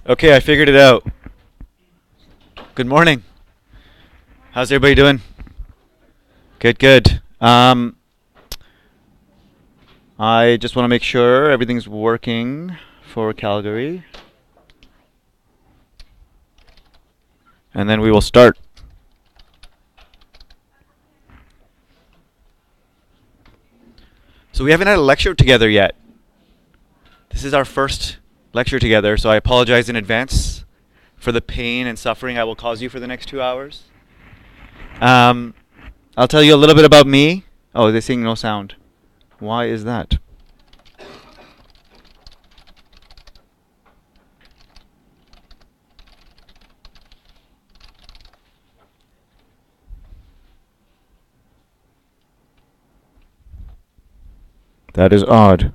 Okay, I figured it out. Good morning. How's everybody doing? Good, good. I just want to make sure everything's working for Calgary. And then we will start. So we haven't had a lecture together yet. This is our first lecture together, so I apologize in advance for the pain and suffering I will cause you for the next 2 hours. I'll tell you a little bit about me. Oh, they're saying no sound. Why is that? That is odd.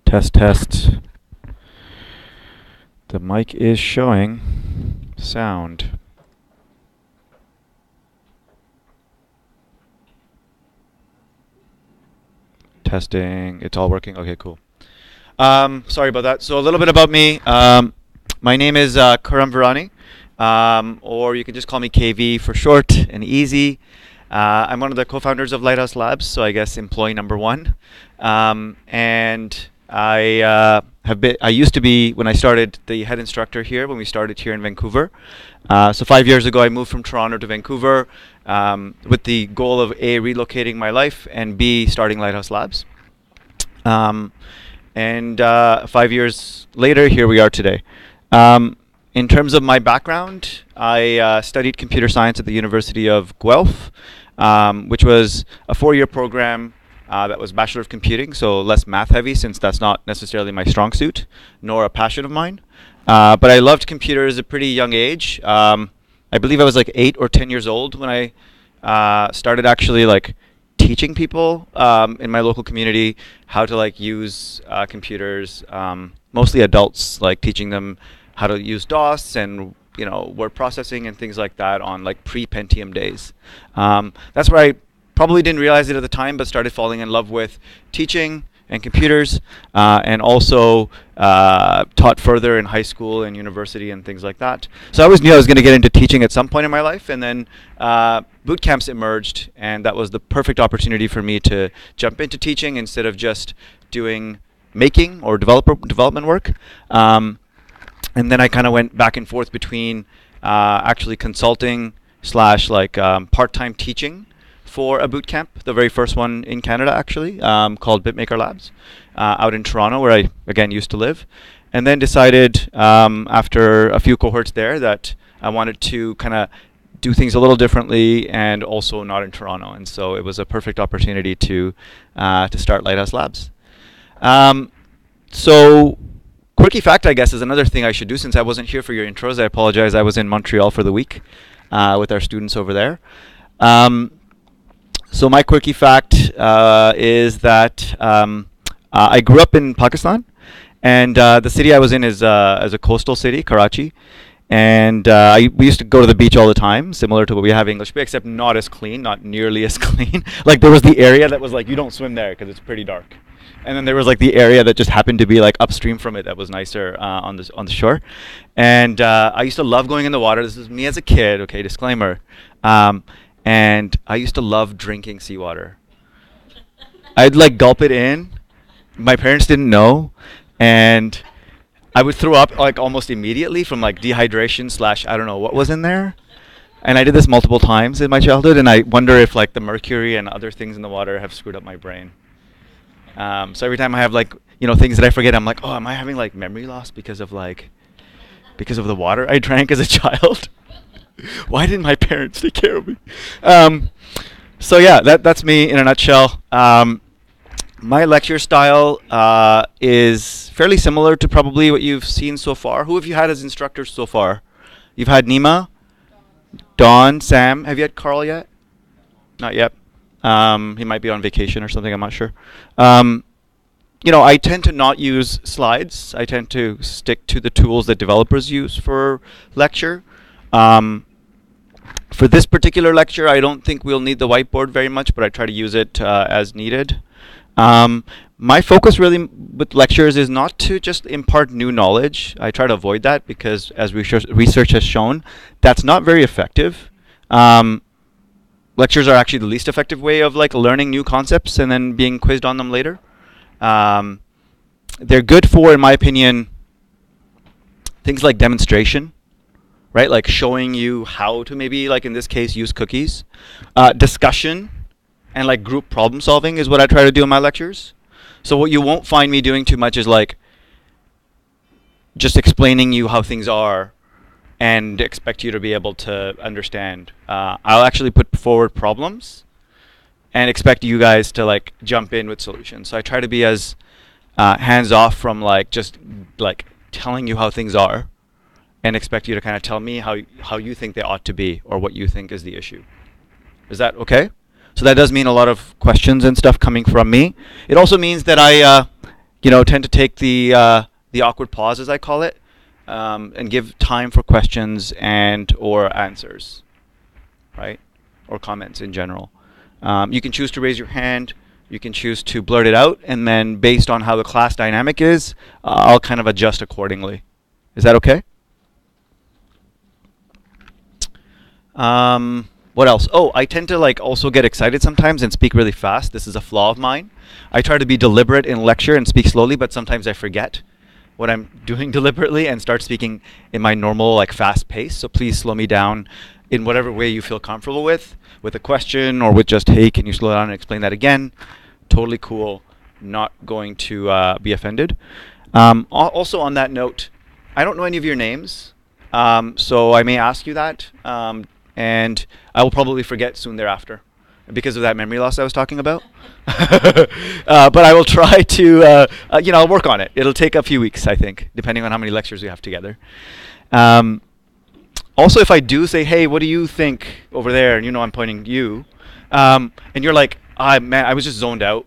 Test, test. The mic is showing sound. Testing. It's all working. Okay, cool. Sorry about that. So a little bit about me. My name is Karam Virani, or you can just call me KV for short and easy. I'm one of the co-founders of Lighthouse Labs, so I guess employee number one. And I used to be, when I started, the head instructor here when we started here in Vancouver. So 5 years ago, I moved from Toronto to Vancouver with the goal of A, relocating my life, and B, starting Lighthouse Labs. And 5 years later, here we are today. In terms of my background, I studied computer science at the University of Guelph, which was a 4-year program that was Bachelor of Computing, so less math heavy since that's not necessarily my strong suit, nor a passion of mine. But I loved computers at a pretty young age. I believe I was like 8 or 10 years old when I started actually like teaching people in my local community how to like use computers, mostly adults, like teaching them how to use DOS and word processing and things like that on like pre-Pentium days. That's where I probably didn't realize it at the time, but started falling in love with teaching and computers, and also taught further in high school and university and things like that. So I always knew I was going to get into teaching at some point in my life, and then boot camps emerged, and that was the perfect opportunity for me to jump into teaching instead of just doing making or development work. And then I kind of went back and forth between actually consulting / like part-time teaching for a boot camp, the very first one in Canada actually, called Bitmaker Labs, out in Toronto, where I again used to live, and then decided after a few cohorts there that I wanted to kind of do things a little differently and also not in Toronto, and so it was a perfect opportunity to start Lighthouse Labs. So quirky fact, I guess, is another thing I should do since I wasn't here for your intros. I apologize. I was in Montreal for the week with our students over there. So my quirky fact is that I grew up in Pakistan, and the city I was in is a coastal city, Karachi. And we used to go to the beach all the time, similar to what we have in English Bay, except not as clean, not nearly as clean. Like there was the area that was like, you don't swim there because it's pretty dark. And then there was like the area that just happened to be like upstream from it that was nicer on the shore. And I used to love going in the water. This is me as a kid, okay, disclaimer. And I used to love drinking seawater. I'd like gulp it in. My parents didn't know. And I would throw up like almost immediately from like dehydration / I don't know what was in there. And I did this multiple times in my childhood. And I wonder if like the mercury and other things in the water have screwed up my brain. So every time I have like, things that I forget, I'm like, oh, am I having like memory loss because of the water I drank as a child? Why didn't my parents take care of me? So yeah, that's me in a nutshell. My lecture style is fairly similar to probably what you've seen so far. Who have you had as instructors so far? You've had Nima, Dawn, Sam. Have you had Carl yet? Not yet. He might be on vacation or something, I'm not sure. I tend to not use slides. I tend to stick to the tools that developers use for lecture. For this particular lecture, I don't think we'll need the whiteboard very much, but I try to use it as needed. My focus really with lectures is not to just impart new knowledge. I try to avoid that because, as research has shown, that's not very effective. Lectures are actually the least effective way of like learning new concepts and then being quizzed on them later. They're good for, in my opinion, things like demonstration, right? Like showing you how to maybe, like in this case, use cookies. Discussion and like group problem solving is what I try to do in my lectures. So what you won't find me doing too much is like just explaining you how things are and expect you to be able to understand. I'll actually put forward problems and expect you guys to like jump in with solutions. So I try to be as hands off from like just like telling you how things are and expect you to kind of tell me how you think they ought to be or what you think is the issue. Is that okay? So that does mean a lot of questions and stuff coming from me. It also means that I tend to take the awkward pause, as I call it, and give time for questions and or answers, right? Or comments in general. You can choose to raise your hand. You can choose to blurt it out, and then based on how the class dynamic is, I'll kind of adjust accordingly. Is that okay? What else? Oh, I tend to like also get excited sometimes and speak really fast. This is a flaw of mine. I try to be deliberate in lecture and speak slowly, but sometimes I forget what I'm doing deliberately and start speaking in my normal like fast pace. So please slow me down in whatever way you feel comfortable with a question or with just, hey, can you slow down and explain that again? Totally cool. Not going to be offended. Also on that note, I don't know any of your names, so I may ask you that, and I will probably forget soon thereafter because of that memory loss I was talking about. But I will try to, I'll work on it. It'll take a few weeks, I think, depending on how many lectures we have together. Also, if I do say, hey, what do you think over there? And I'm pointing you. And you're like, man, I was just zoned out.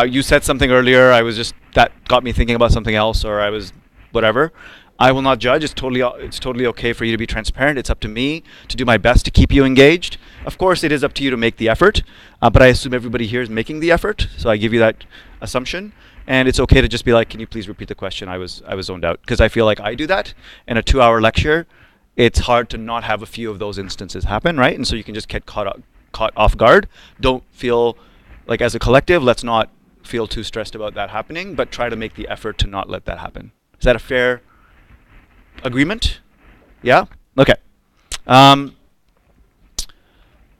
You said something earlier. That got me thinking about something else, or I was whatever. I will not judge. It's totally okay for you to be transparent. It's up to me to do my best to keep you engaged. Of course, it is up to you to make the effort, but I assume everybody here is making the effort, so I give you that assumption. And it's okay to just be like, can you please repeat the question? I was zoned out, because I feel like I do that in a 2-hour lecture. It's hard to not have a few of those instances happen, right? And so you can just get caught off guard. Don't feel like, as a collective, let's not feel too stressed about that happening, but try to make the effort to not let that happen. Is that a fair agreement? Yeah? Okay.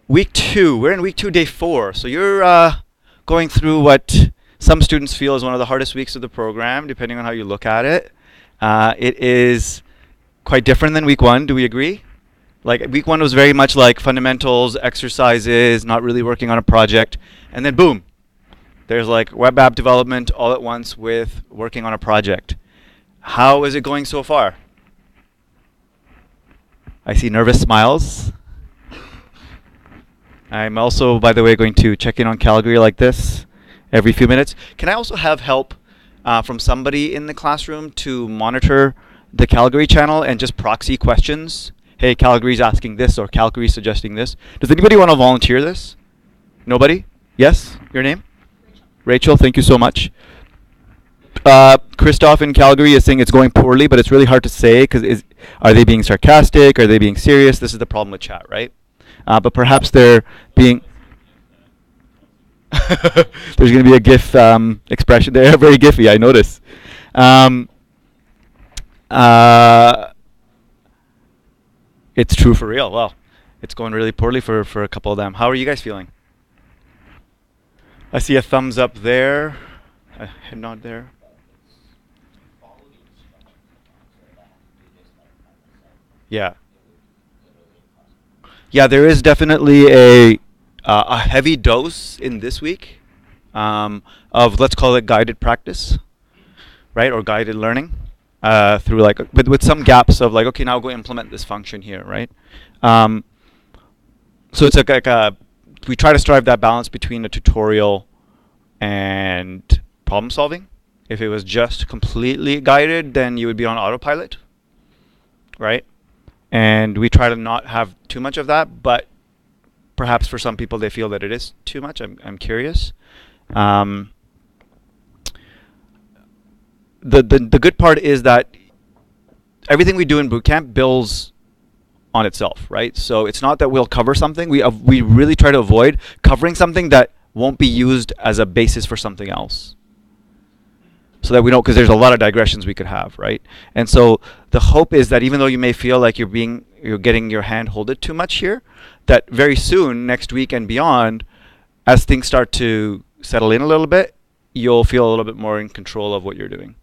Week 2. We're in week 2, day 4. So you're going through what some students feel is one of the hardest weeks of the program, depending on how you look at it. It is quite different than week 1. Do we agree? Like, week 1 was very much like fundamentals, exercises, not really working on a project. And then boom, there's like web app development all at once with working on a project. How is it going so far? I see nervous smiles. I'm also, by the way, going to check in on Calgary like this every few minutes. Can I also have help from somebody in the classroom to monitor the Calgary channel and just proxy questions? Hey, Calgary's asking this, or Calgary's suggesting this. Does anybody want to volunteer this? Nobody? Yes? Your name? Rachel, thank you so much. Christoph in Calgary is saying it's going poorly, but it's really hard to say because are they being sarcastic? Are they being serious? This is the problem with chat, right? But perhaps they're being... There's going to be a GIF expression there. Very gify, I notice. It's true for real. Well, it's going really poorly for a couple of them. How are you guys feeling? I see a thumbs up there. A head nod there. Yeah. Yeah, there is definitely a heavy dose in this week of, let's call it, guided practice, right, or guided learning through like with some gaps of like, okay, now go implement this function here, right? So it's like we try to strive that balance between a tutorial and problem solving. If it was just completely guided, then you would be on autopilot, right? And we try to not have too much of that, but perhaps for some people they feel that it is too much. I'm curious. The good part is that everything we do in bootcamp builds on itself, right? So it's not that we'll cover something. We really try to avoid covering something that won't be used as a basis for something else. So that we don't, because there's a lot of digressions we could have, right? And so the hope is that even though you may feel like you're getting your hand holded too much here, that very soon, next week and beyond, as things start to settle in a little bit, you'll feel a little bit more in control of what you're doing.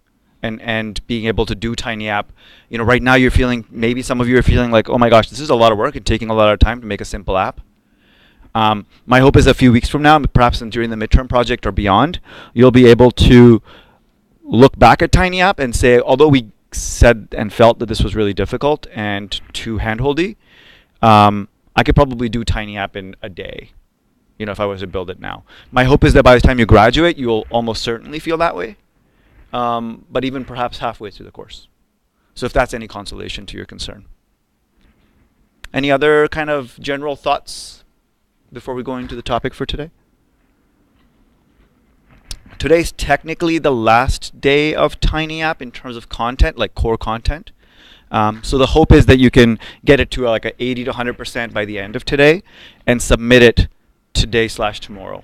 And being able to do Tiny App. Right now you're feeling, maybe some of you are feeling like, oh my gosh, this is a lot of work and taking a lot of time to make a simple app. My hope is a few weeks from now, perhaps during the midterm project or beyond, you'll be able to look back at Tiny App and say, although we said and felt that this was really difficult and too handholdy, I could probably do Tiny App in a day, if I was to build it now. My hope is that by the time you graduate, you'll almost certainly feel that way. But even perhaps halfway through the course. So if that's any consolation to your concern. Any other kind of general thoughts before we go into the topic for today? Today's technically the last day of Tiny App in terms of content, like core content. So the hope is that you can get it to like a 80 to 100% by the end of today and submit it today/tomorrow.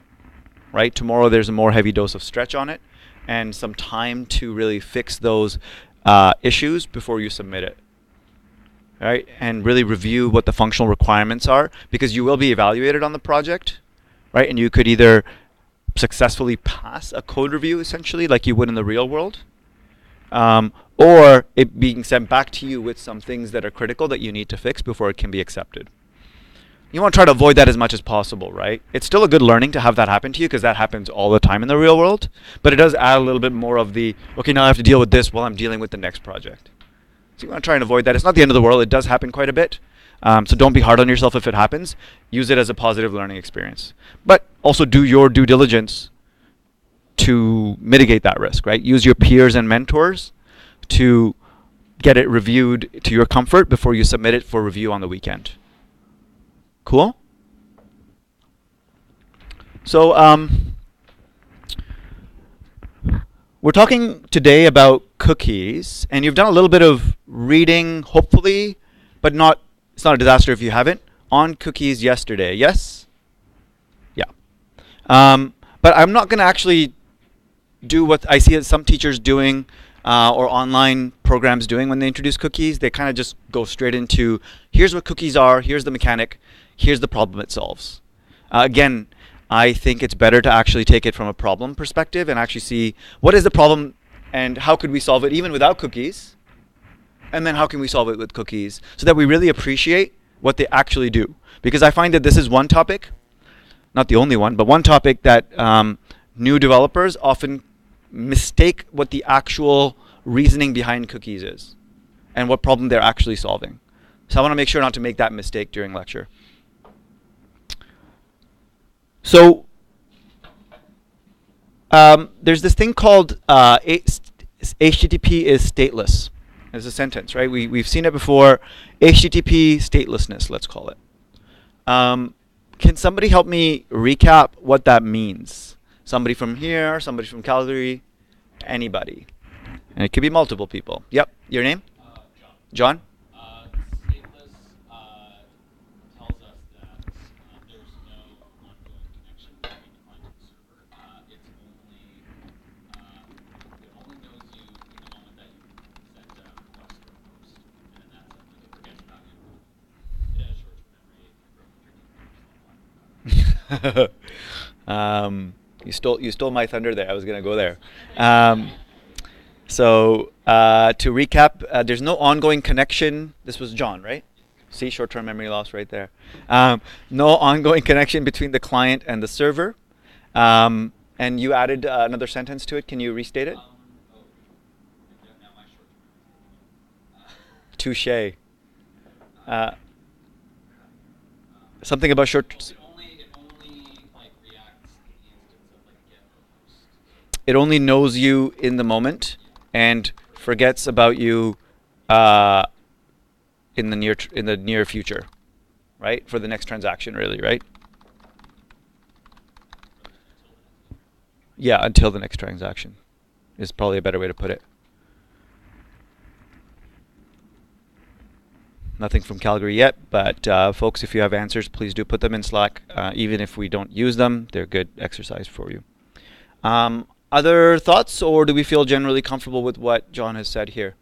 Right? Tomorrow there's a more heavy dose of stretch on it and some time to really fix those issues before you submit it. Right? And really review what the functional requirements are, because you will be evaluated on the project, right? And you could either successfully pass a code review, essentially, like you would in the real world, or it being sent back to you with some things that are critical that you need to fix before it can be accepted. You want to try to avoid that as much as possible, right? It's still a good learning to have that happen to you, because that happens all the time in the real world, but it does add a little bit more of the, okay, now I have to deal with this while I'm dealing with the next project. So you want to try and avoid that. It's not the end of the world. It does happen quite a bit. So don't be hard on yourself if it happens. Use it as a positive learning experience. But also do your due diligence to mitigate that risk, right? Use your peers and mentors to get it reviewed to your comfort before you submit it for review on the weekend. Cool? So we're talking today about cookies, and you've done a little bit of reading, hopefully, but it's not a disaster if you haven't, on cookies yesterday. Yes? Yeah. But I'm not going to actually do what I see some teachers doing or online programs doing when they introduce cookies. They kind of just go straight into, here's what cookies are, here's the mechanic, here's the problem it solves. Again, I think it's better to actually take it from a problem perspective and actually see what is the problem and how could we solve it even without cookies, and then how can we solve it with cookies, so that we really appreciate what they actually do. Because I find that this is one topic, not the only one, but one topic that new developers often mistake what the actual reasoning behind cookies is and what problem they're actually solving. So I want to make sure not to make that mistake during lecture. So there's this thing called HTTP is stateless. There's a sentence, right? We've seen it before. HTTP statelessness, let's call it. Can somebody help me recap what that means? Somebody from here, somebody from Calgary, anybody. And it could be multiple people. Yep. Your name? John? Stateless tells us that there's no ongoing connection between the client and the server. It only knows you in the moment that you send a request or a post, and then that's it. It forgets about you. It has short-term memory. You stole my thunder there. I was going to go there. So to recap, there's no ongoing connection. This was John, right? See, short-term memory loss right there. No ongoing connection between the client and the server. And you added another sentence to it. Can you restate it? Touche. Something about short. It only knows you in the moment and forgets about you in the near future, right? For the next transaction, really, right? Yeah, until the next transaction is probably a better way to put it. Nothing from Calgary yet, but folks, if you have answers, please do put them in Slack. Even if we don't use them, they're good exercise for you. Other thoughts, or do we feel generally comfortable with what John has said here?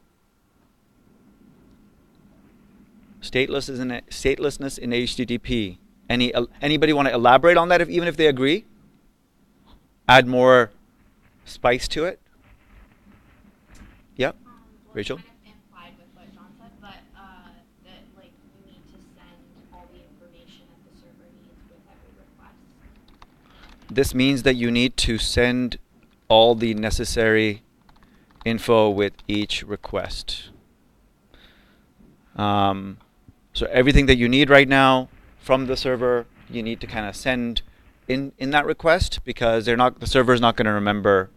Statelessness in HTTP. Anybody want to elaborate on that, even if they agree? Add more spice to it? Yep. Rachel? Kind of implied with what John said, but that like you need to send all the information that the server needs with every request. This means that you need to send all the necessary info with each request. So everything that you need right now from the server, you need to kind of send in that request, because the server is not going to remember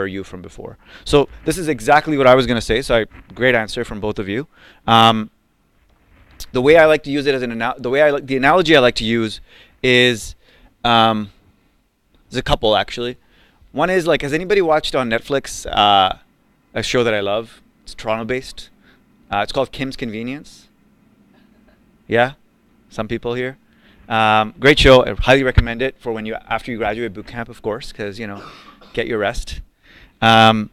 you from before. So this is exactly what I was going to say. So great answer from both of you. The way I like to use it as the analogy I like to use is there's a couple actually. One is like, has anybody watched on Netflix a show that I love? It's Toronto based. It's called Kim's Convenience. Yeah, some people here. Great show. I highly recommend it for after you graduate boot camp, of course, because get your rest. But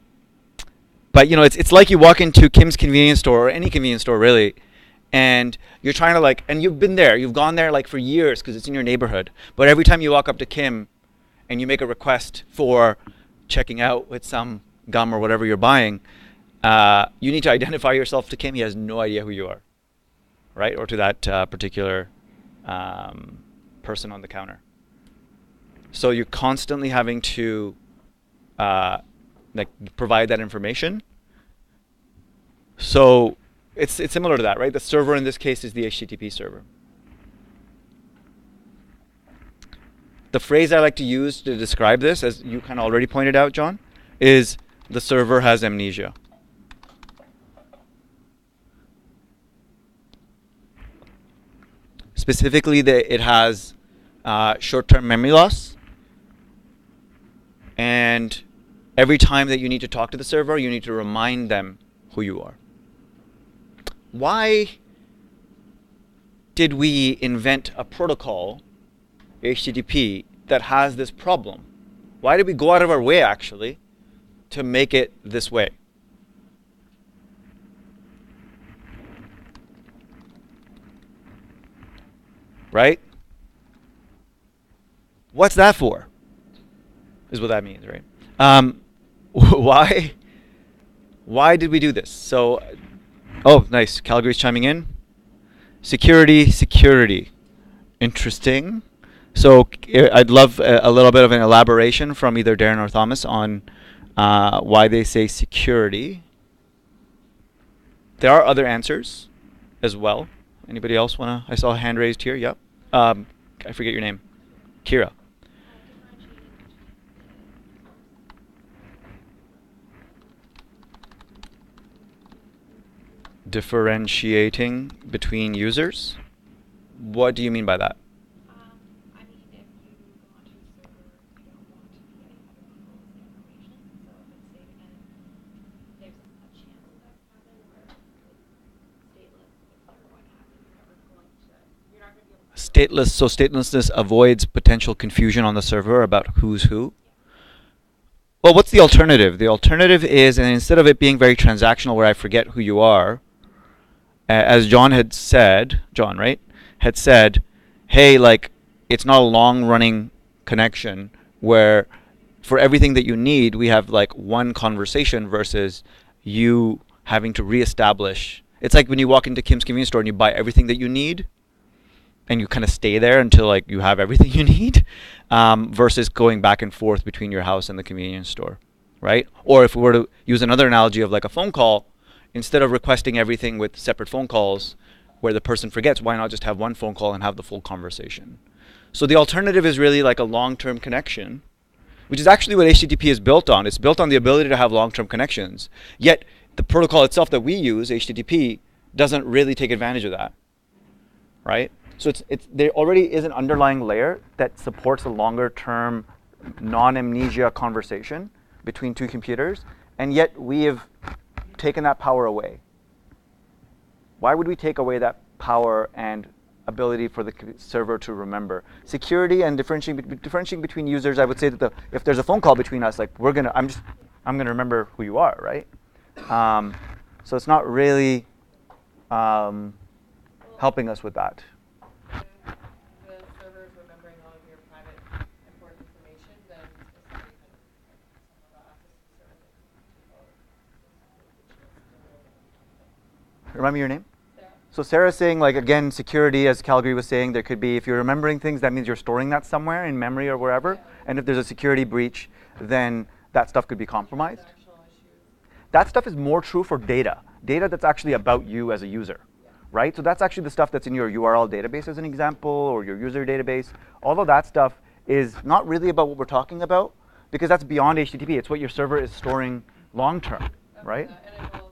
it's like you walk into Kim's convenience store, or any convenience store really, and you're trying to and you've been there, you've gone there for years because it's in your neighborhood. But every time you walk up to Kim and you make a request for checking out with some gum or whatever you're buying, you need to identify yourself to Kim. He has no idea who you are, right? Or to that particular person on the counter. So you're constantly having to provide that information. So it's similar to that, right? The server in this case is the HTTP server. The phrase I like to use to describe this, as you kind of already pointed out, John, is the server has amnesia. Specifically, it has short-term memory loss. And every time that you need to talk to the server, you need to remind them who you are. Why did we invent a protocol, HTTP, that has this problem? Why did we go out of our way, actually, to make it this way? Right? What's that for? Is what that means, right? Why did we do this? So, oh, nice. Calgary's chiming in. Security. Interesting. So I'd love a little bit of an elaboration from either Darren or Thomas on why they say security. There are other answers as well. Anybody else wanna? I saw a hand raised here. Yep. I forget your name. Kira. Differentiating between users? What do you mean by that? I mean, if you go onto a server, you don't want to be getting other people's information. So if it's safe, and there's a chance that could happen where it's stateless, if you're going to happen, you're not going to be able to. Stateless. So statelessness avoids potential confusion on the server about who's who. Well, what's the alternative? The alternative is, and instead of it being very transactional where I forget who you are, as John had said, John, right, had said, hey, it's not a long-running connection where for everything that you need, we have one conversation versus you having to reestablish. It's like when you walk into Kim's convenience store and you buy everything that you need, and you kind of stay there until you have everything you need, versus going back and forth between your house and the convenience store, right? Or if we were to use another analogy of a phone call, instead of requesting everything with separate phone calls where the person forgets, why not just have one phone call and have the full conversation? So the alternative is really a long-term connection, which is actually what HTTP is built on. It's built on the ability to have long-term connections. Yet the protocol itself that we use, HTTP, doesn't really take advantage of that, right? So there already is an underlying layer that supports a longer term non-amnesia conversation between two computers, and yet we have taken that power away. Why would we take away that power and ability for the server to remember? Security and differentiating between users, I would say that if there's a phone call between us, like I'm gonna remember who you are, right? So it's not really helping us with that. The server is remembering all of your private important information, then it's somebody kind of some of the access to the server. Remind me your name? Sarah. So Sarah's saying, like, again, security, as Calgary was saying, there could be, if you're remembering things, that means you're storing that somewhere in memory or wherever. Yeah. And if there's a security breach, then that stuff could be compromised. Transactional issues. That stuff is more true for data. Data that's actually about you as a user, right? So that's actually the stuff that's in your URL database as an example, or your user database. All of that stuff is not really about what we're talking about, because that's beyond HTTP. It's what your server is storing long term, right? And it will also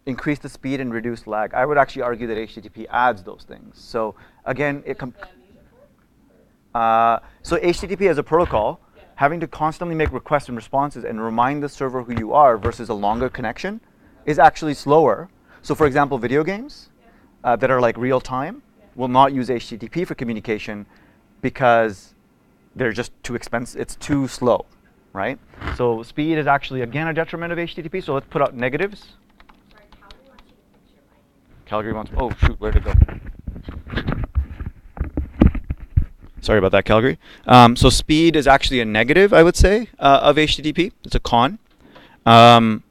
Increase the speed and reduce lag. I would actually argue that HTTP adds those things. So again, so HTTP as a protocol, having to constantly make requests and responses and remind the server who you are versus a longer connection is actually slower. So for example, video games that are like real time will not use HTTP for communication because they're just too expensive. It's too slow, right? So speed is actually, again, a detriment of HTTP. So let's put out negatives. Calgary wants, oh shoot, where'd it go? Sorry about that, Calgary. So speed is actually a negative, I would say, of HTTP. It's a con. And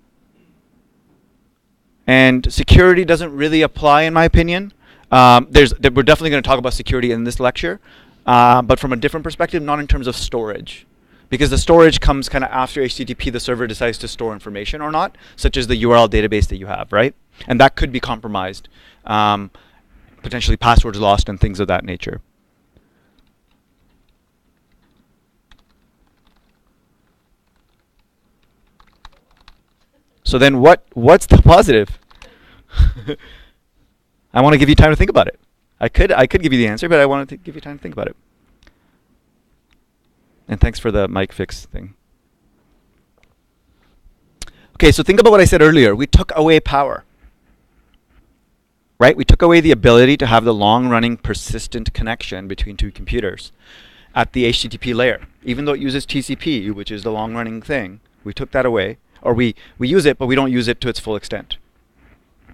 security doesn't really apply, in my opinion. We're definitely going to talk about security in this lecture, but from a different perspective, not in terms of storage. Because the storage comes kind of after HTTP, the server decides to store information or not, such as the URL database that you have, right? And that could be compromised, potentially passwords lost and things of that nature. So then what's the positive? I want to give you time to think about it. I could give you the answer, but I wanted to give you time to think about it. And thanks for the mic fix thing. Okay, so think about what I said earlier. We took away power. Right? We took away the ability to have the long-running persistent connection between two computers at the HTTP layer. Even though it uses TCP, which is the long-running thing, we took that away. Or we use it, but we don't use it to its full extent.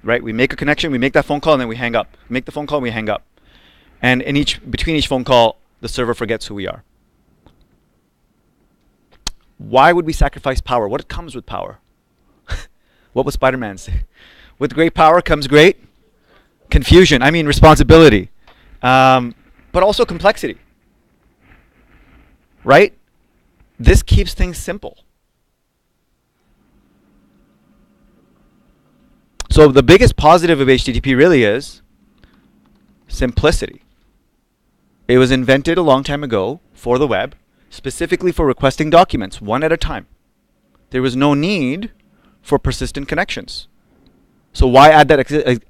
Right? We make a connection, we make that phone call, and then we hang up. Make the phone call, and we hang up. And between each phone call, the server forgets who we are. Why would we sacrifice power? What comes with power? What would Spider-Man say? With great power comes great confusion. I mean responsibility. But also complexity. Right? This keeps things simple. So the biggest positive of HTTP really is simplicity. It was invented a long time ago for the web, specifically for requesting documents one at a time. There was no need for persistent connections. So why add that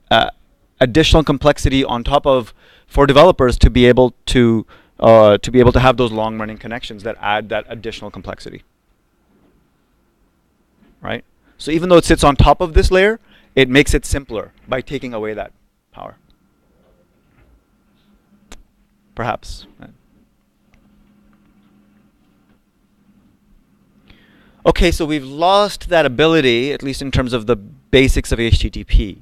additional complexity on top of for developers to be able to have those long-running connections that add that additional complexity, right? So even though it sits on top of this layer, it makes it simpler by taking away that power. Perhaps. Okay, so we've lost that ability, at least in terms of the basics of HTTP.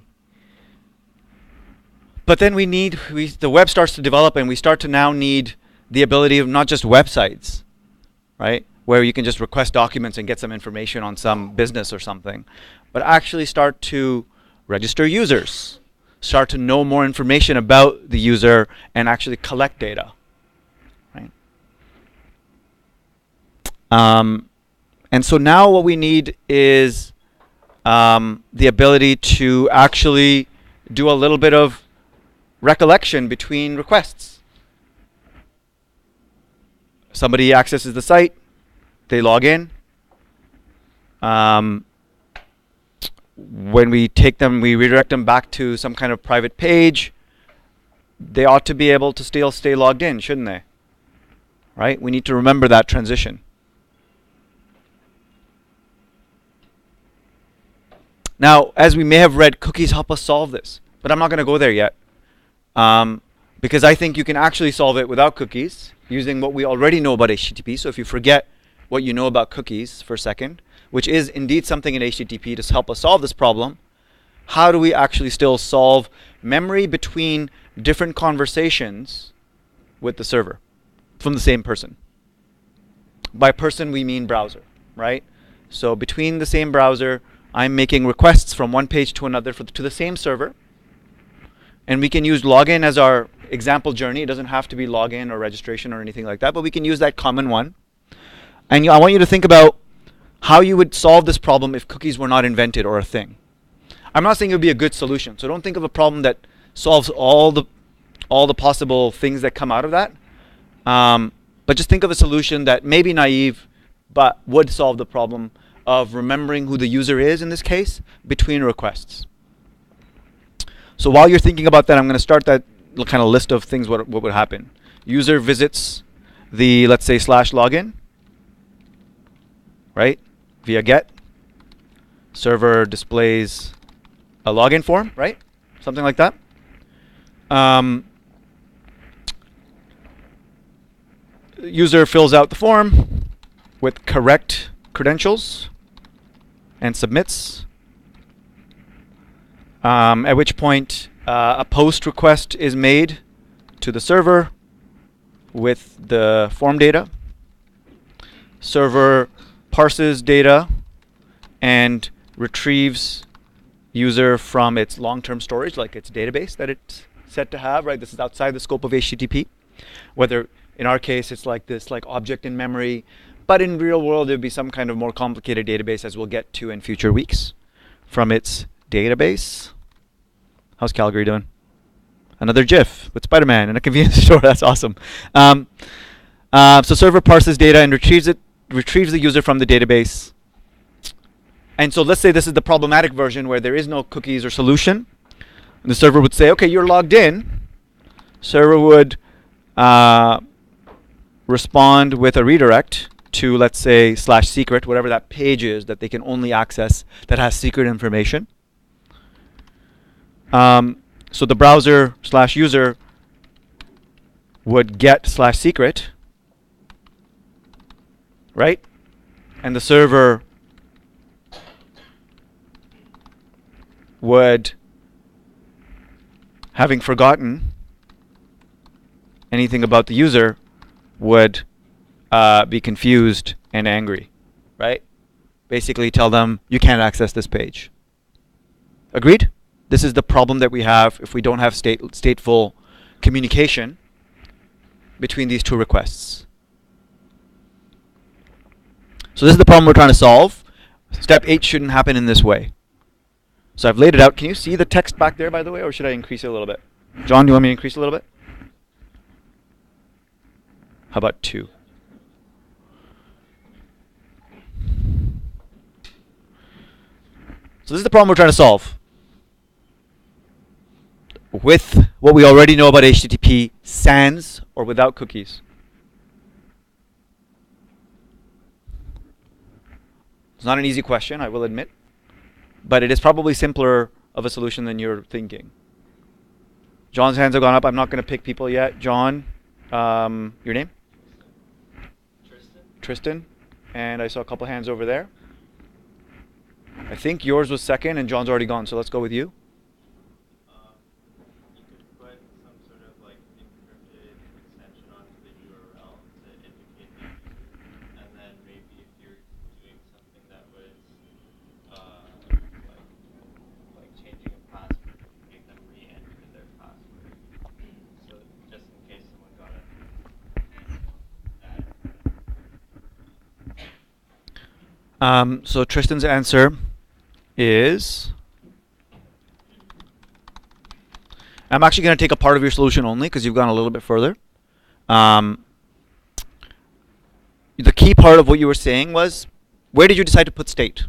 But then the web starts to develop, and we start to now need the ability of not just websites, right, where you can just request documents and get some information on some business or something, but actually start to register users, start to know more information about the user, and actually collect data, right? And so now what we need is the ability to actually do a little bit of recollection between requests. Somebody accesses the site, they log in. when we take them, we redirect them back to some kind of private page, they ought to be able to still stay logged in, shouldn't they? Right? We need to remember that transition. Now, as we may have read, cookies help us solve this, but I'm not going to go there yet, because I think you can actually solve it without cookies using what we already know about HTTP. So if you forget what you know about cookies for a second, which is indeed something in HTTP to help us solve this problem, how do we actually still solve memory between different conversations with the server from the same person? By person, we mean browser, right? So between the same browser, I'm making requests from one page to another to the same server. And we can use login as our example journey. It doesn't have to be login or registration or anything like that, but we can use that common one. And I want you to think about how you would solve this problem if cookies were not invented or a thing. I'm not saying it would be a good solution. So don't think of a problem that solves all the possible things that come out of that. But just think of a solution that may be naive, but would solve the problem of remembering who the user is in this case between requests. So while you're thinking about that, I'm going to start that kind of list of things what would happen. User visits the, let's say, /login, right, via get. Server displays a login form, right? Something like that. User fills out the form with correct credentials and submits. At which point a post request is made to the server with the form data. Server parses data and retrieves user from its long-term storage, like its database that it's set to have, right? This is outside the scope of HTTP. Whether in our case it's like this, like object in memory, but in real world there'd be some kind of more complicated database, as we'll get to in future weeks, from its database. How's Calgary doing? Another GIF with Spider-Man in a convenience store. That's awesome. So server parses data and retrieves the user from the database. And so let's say this is the problematic version where there is no cookies or solution. And the server would say, okay, you're logged in. Server would respond with a redirect to, let's say, /secret, whatever that page is that they can only access that has secret information. So the browser /user would get /secret, right? And the server would, having forgotten anything about the user, would be confused and angry, right? Basically tell them, you can't access this page. Agreed? This is the problem that we have if we don't have stateful communication between these two requests. So this is the problem we're trying to solve. Step 8 shouldn't happen in this way. So I've laid it out. Can you see the text back there, by the way, or should I increase it a little bit? John, do you want me to increase it a little bit? How about 2? So this is the problem we're trying to solve with what we already know about HTTP, sans or without cookies. It's not an easy question, I will admit, but it is probably simpler of a solution than you're thinking. John's hands have gone up. I'm not going to pick people yet. John, your name? Tristan. And I saw a couple hands over there. I think yours was second and John's already gone, so let's go with you. You could put some sort of like encrypted extension onto the URL to indicate the user, and then maybe if you're doing something that was like changing a password, make them re-enter their password. So just in case someone got a So Tristan's answer is, I'm actually going to take a part of your solution only because you've gone a little bit further. The key part of what you were saying was, where did you decide to put state?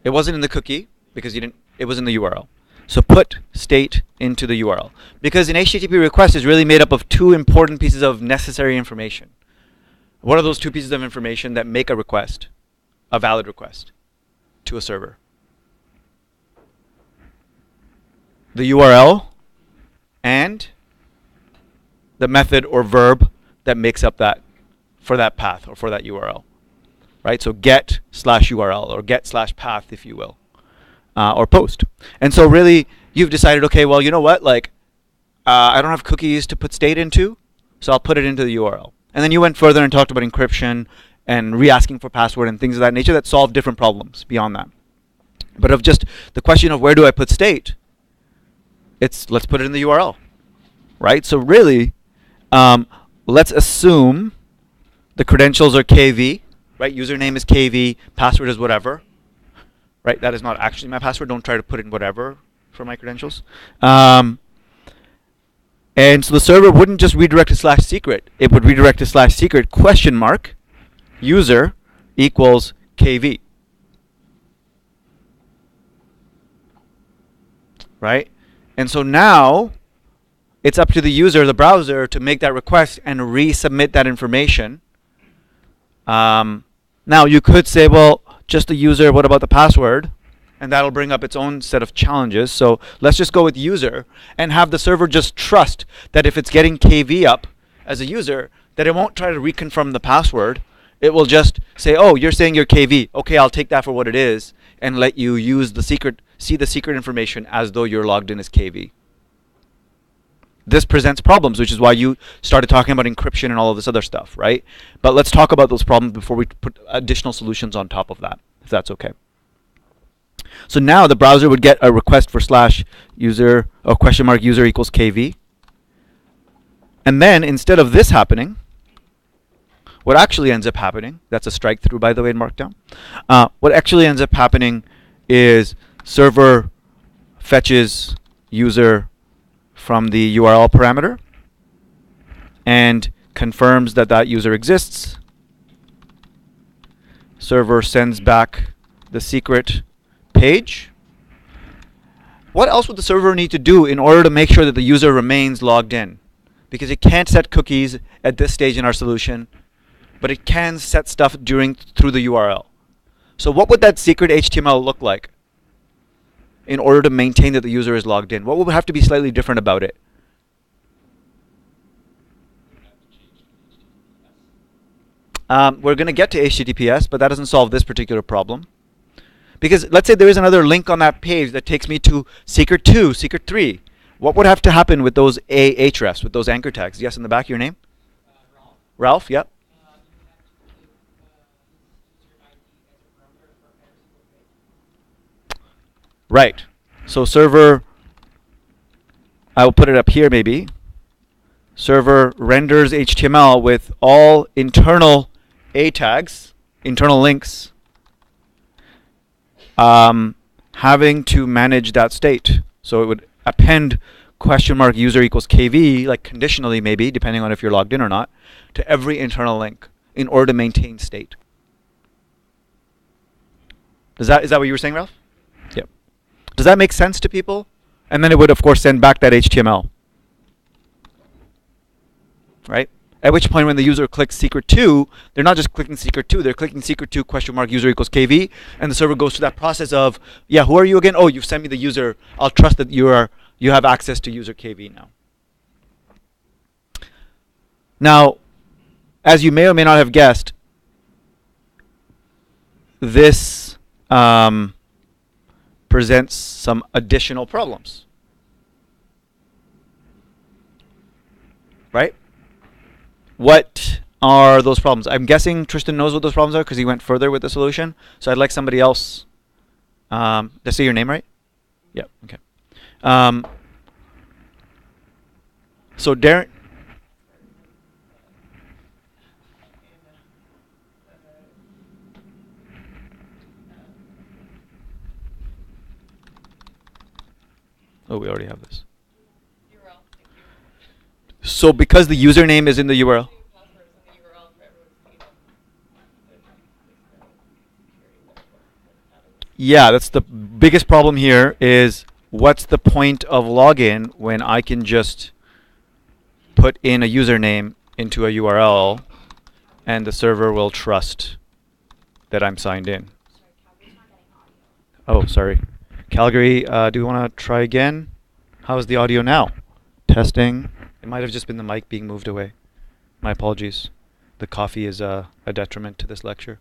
It wasn't in the cookie. because you didn't. It was in the URL. So put state into the URL, because an HTTP request is really made up of two important pieces of necessary information. What are those two pieces of information that make a request a valid request to a server? The URL and the method or verb that makes up that for that path or for that URL, right? So get/URL or get/path, if you will, or post. And so really, you've decided, okay, well, you know what? Like, I don't have cookies to put state into, so I'll put it into the URL. And then you went further and talked about encryption and re-asking for password and things of that nature that solve different problems beyond that. But of just the question of where do I put state, it's let's put it in the URL, right? So really, let's assume the credentials are KV, right? Username is KV, password is whatever, right? That is not actually my password. Don't try to put in whatever for my credentials. And so the server wouldn't just redirect to /secret. It would redirect to /secret question mark user equals KV, right? And so now it's up to the user, the browser, to make that request and resubmit that information. Now you could say, well, just the user, what about the password? And that'll bring up its own set of challenges. So let's just go with user and have the server just trust that if it's getting KV up as a user, that it won't try to reconfirm the password. It will just say, oh, you're saying you're KV. Okay, I'll take that for what it is and let you use the secret, see the secret information as though you're logged in as KV. This presents problems, which is why you started talking about encryption and all of this other stuff, right? But let's talk about those problems before we put additional solutions on top of that, if that's okay. So now the browser would get a request for /user or question mark user equals KV. And then instead of this happening, what actually ends up happening, that's a strike through, by the way, in Markdown. What actually ends up happening is server fetches user from the URL parameter and confirms that that user exists. Server sends back the secret page. What else would the server need to do in order to make sure that the user remains logged in? Because it can't set cookies at this stage in our solution, but it can set stuff through the URL. So what would that secret HTML look like in order to maintain that the user is logged in? What would have to be slightly different about it? We're going to get to HTTPS, but that doesn't solve this particular problem. Because let's say there is another link on that page that takes me to secret 2, secret 3. What would have to happen with those hrefs, with those anchor tags? Yes, in the back, your name? Ralph. Ralph, yep. Right. So server, I will put it up here maybe. Server renders HTML with all internal A tags, internal links, having to manage that state. So it would append question mark user equals KV, like conditionally maybe, depending on if you're logged in or not, to every internal link in order to maintain state. Is that what you were saying, Ralph? Yep. Does that make sense to people? And then it would, of course, send back that HTML. Right? At which point when the user clicks secret 2, they're not just clicking secret 2, they're clicking secret 2 question mark user equals KV, and the server goes through that process of, yeah, who are you again? Oh, you've sent me the user. I'll trust that you have access to user KV now. Now, as you may or may not have guessed, this presents some additional problems. Right? What are those problems? I'm guessing Tristan knows what those problems are because he went further with the solution. So I'd like somebody else. Did I say your name right? Yep. Okay. So Darren. Oh, we already have this. URL, thank you. So because the username is in the URL. Passwords in the URL for everyone to see them. Yeah, that's the biggest problem here is what's the point of login when I can just put in a username into a URL and the server will trust that I'm signed in. Sorry, Calgary's not getting audio. Oh, sorry. Calgary, do you want to try again? How's the audio now? Testing. It might have just been the mic being moved away. My apologies. The coffee is a detriment to this lecture.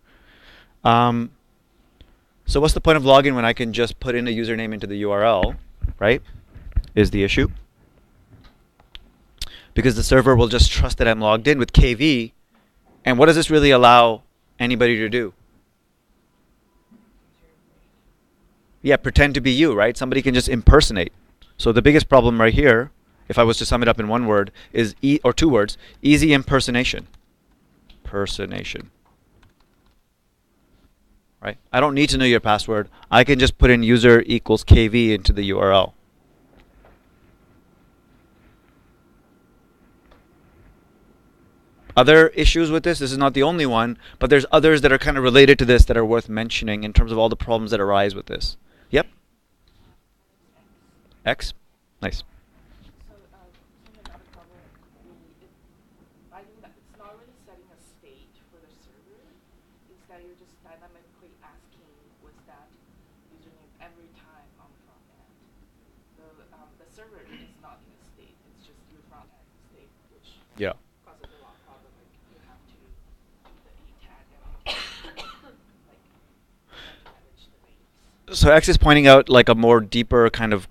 So what's the point of login when I can just put in a username into the URL, right? Is the issue. Because the server will just trust that I'm logged in with KV. And what does this really allow anybody to do? Yeah, pretend to be you, right? Somebody can just impersonate. So the biggest problem right here, if I was to sum it up in one word, is or two words, easy impersonation. Impersonation. Right? I don't need to know your password. I can just put in user equals KV into the URL. Other issues with this is not the only one, but there's others that are kind of related to this that are worth mentioning in terms of all the problems that arise with this. Yep. X? Nice. So, another problem really, I think that it's not really setting a state for the server. It's that you're just dynamically asking with that username every time on the front end. The server is not in a state. It's just your front end state, which Yeah. causes a lot of problem. Like you have to do the e tag and like manage the names. So X is pointing out like a more deeper kind of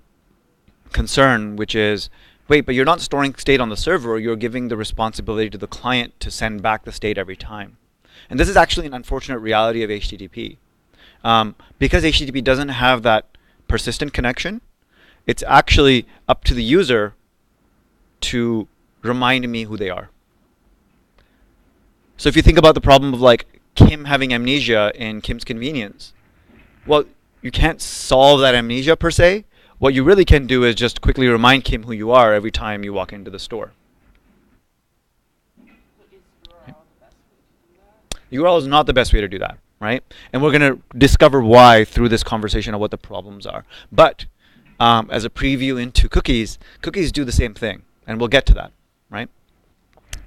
concern, which is, wait, but you're not storing state on the server, you're giving the responsibility to the client to send back the state every time. And this is actually an unfortunate reality of HTTP. Because HTTP doesn't have that persistent connection, it's actually up to the user to remind me who they are. So if you think about the problem of like Kim having amnesia in Kim's Convenience, well, you can't solve that amnesia per se. What you really can do is just quickly remind Kim who you are every time you walk into the store. So is URL the best way to do that? URL is not the best way to do that, right? And we're going to discover why through this conversation of what the problems are. But as a preview into cookies, cookies do the same thing, and we'll get to that, right?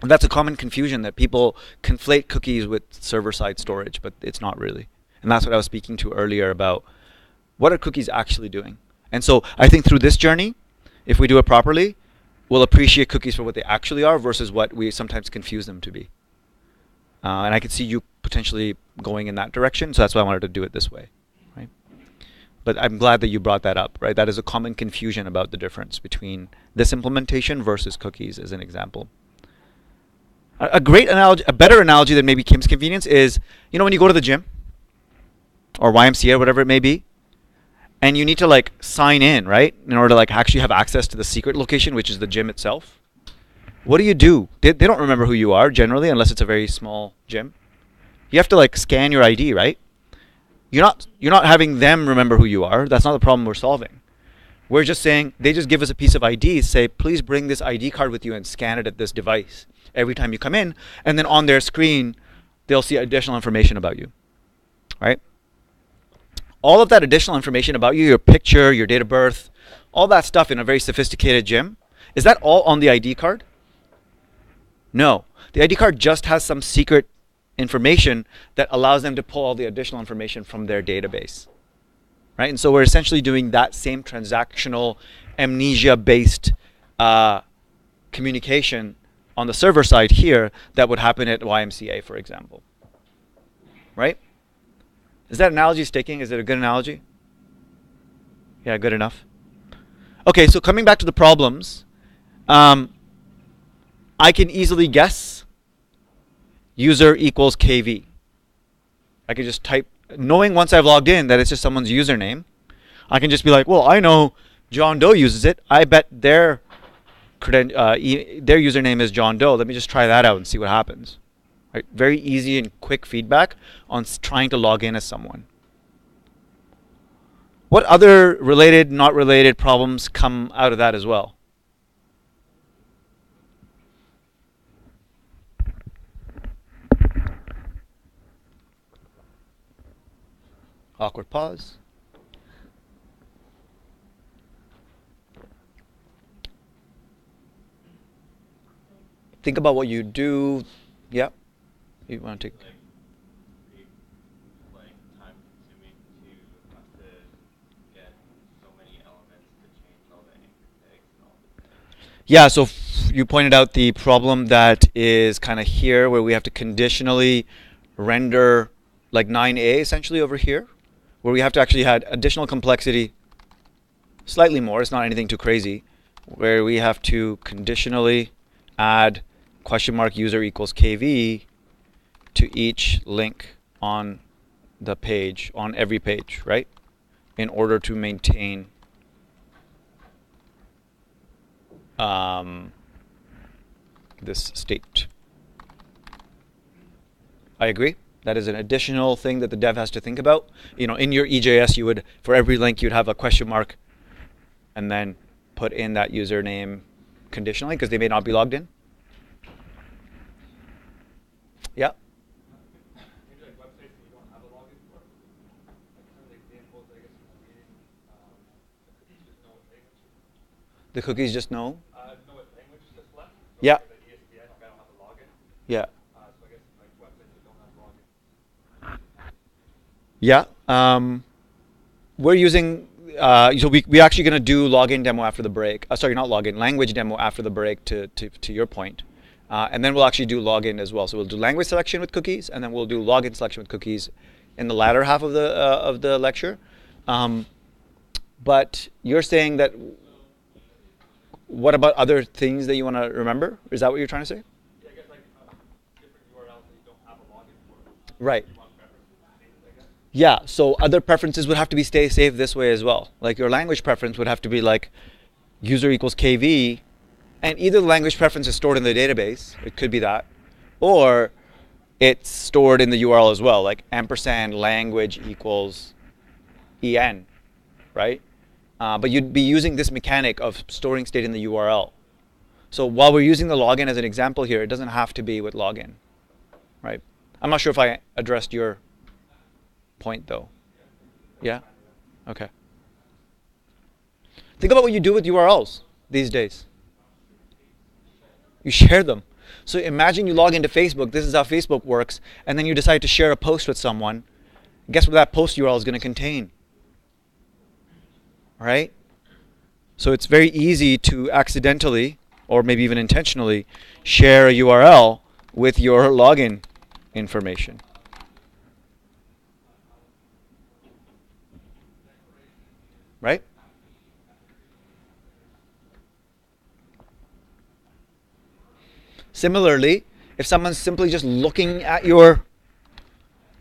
And that's a common confusion that people conflate cookies with server-side storage, but it's not really. And that's what I was speaking to earlier about what are cookies actually doing? And so I think through this journey, if we do it properly, we'll appreciate cookies for what they actually are versus what we sometimes confuse them to be. And I could see you potentially going in that direction, so that's why I wanted to do it this way, right? But I'm glad that you brought that up, right? That is a common confusion about the difference between this implementation versus cookies, as an example. A great analogy, a better analogy than maybe Kim's Convenience is, you know, when you go to the gym or YMCA or whatever it may be, and you need to like sign in, right, in order to like actually have access to the secret location, which is the gym itself. What do? They don't remember who you are generally, unless it's a very small gym. You have to like scan your ID, right? You're not having them remember who you are. That's not the problem we're solving. We're just saying they just give us a piece of ID, say please bring this ID card with you and scan it at this device every time you come in, and then on their screen they'll see additional information about you, right? All of that additional information about you, your picture, your date of birth, all that stuff in a very sophisticated gym, is that all on the ID card? No. The ID card just has some secret information that allows them to pull all the additional information from their database, right? And so we're essentially doing that same transactional amnesia-based communication on the server side here that would happen at YMCA, for example, right? Is that analogy sticking? Is it a good analogy? Yeah, good enough. Okay, so coming back to the problems, I can easily guess user equals KV. I can just type, knowing once I've logged in that it's just someone's username, I can just be like, well, I know John Doe uses it. I bet their username is John Doe. Let me just try that out and see what happens. Right? Very easy and quick feedback on trying to log in as someone. What other related, not related problems come out of that as well? Awkward pause. think about what you do. Yeah, you want to take. Like pretty like time consuming to have to get so many elements to change all the anchor tags and all the things. Yeah, so you pointed out the problem that is kind of here where we have to conditionally render like 9a essentially over here, where we have to actually add additional complexity, slightly more, it's not anything too crazy, where we have to conditionally add question mark user equals kv to each link on the page, on every page, right? In order to maintain this state. I agree. That is an additional thing that the dev has to think about. You know, in your EJS, you would, for every link, you'd have a question mark and then put in that username conditionally because they may not be logged in. Yeah. Maybe like websites that you don't have a login for. Like some of the examples, I guess, in the reading, the cookies just know what language. The cookies just know. Know what language is left. So Yeah. like the ESPN, I don't have a login. Yeah. So I guess like websites that don't have login. Yeah. We're using. So we're actually going to do login demo after the break. Sorry, not login, language demo after the break. To your point. And then we'll actually do login as well. So we'll do language selection with cookies, and then we'll do login selection with cookies in the latter half of the lecture. But you're saying that. What about other things that you want to remember? Is that what you're trying to say? Yeah, I guess like different URLs that you don't have a login for. Right. You want preferences, I guess. Yeah. So other preferences would have to be stay safe this way as well. Like your language preference would have to be like user equals kv. And either the language preference is stored in the database, it could be that, or it's stored in the URL as well, like ampersand language equals en, right? But you'd be using this mechanic of storing state in the URL. So while we're using the login as an example here, it doesn't have to be with login, right? I'm not sure if I addressed your point though. Yeah? Okay. Think about what you do with URLs these days. You share them. So imagine you log into Facebook, this is how Facebook works, and then you decide to share a post with someone. Guess what that post URL is going to contain? Right? So it's very easy to accidentally, or maybe even intentionally, share a URL with your login information. Right? Similarly, if someone's simply just looking at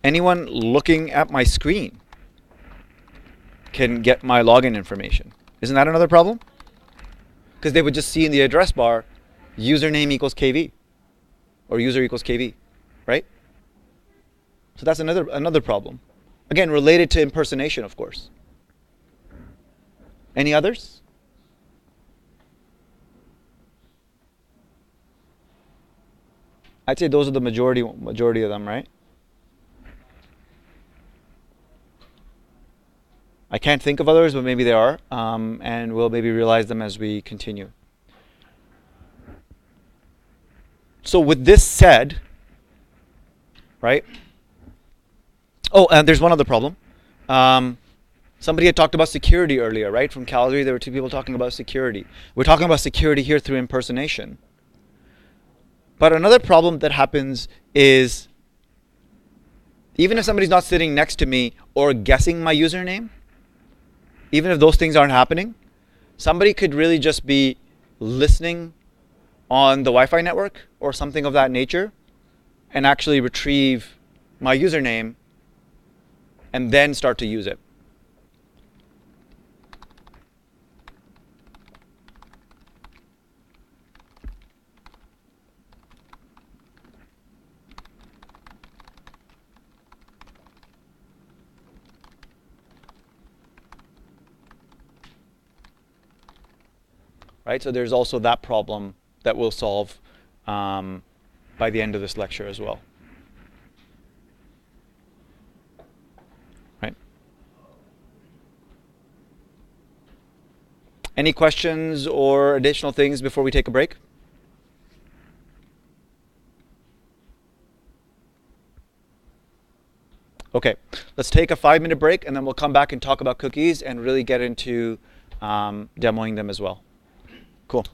anyone looking at my screen can get my login information. Isn't that another problem? Because they would just see in the address bar, username equals KV, or user equals KV, right? So that's another problem. Again, related to impersonation, of course. Any others? I'd say those are the majority of them, right? I can't think of others, but maybe they are, and we'll maybe realize them as we continue. So with this said, right? Oh, and there's one other problem. Somebody had talked about security earlier, right? From Calgary, there were two people talking about security. We're talking about security here through impersonation. But another problem that happens is, even if somebody's not sitting next to me or guessing my username, even if those things aren't happening, somebody could really just be listening on the Wi-Fi network or something of that nature and actually retrieve my username and then start to use it. Right? So there's also that problem that we'll solve by the end of this lecture as well. Right? Any questions or additional things before we take a break? Okay, let's take a 5-minute break and then we'll come back and talk about cookies and really get into demoing them as well. Cool.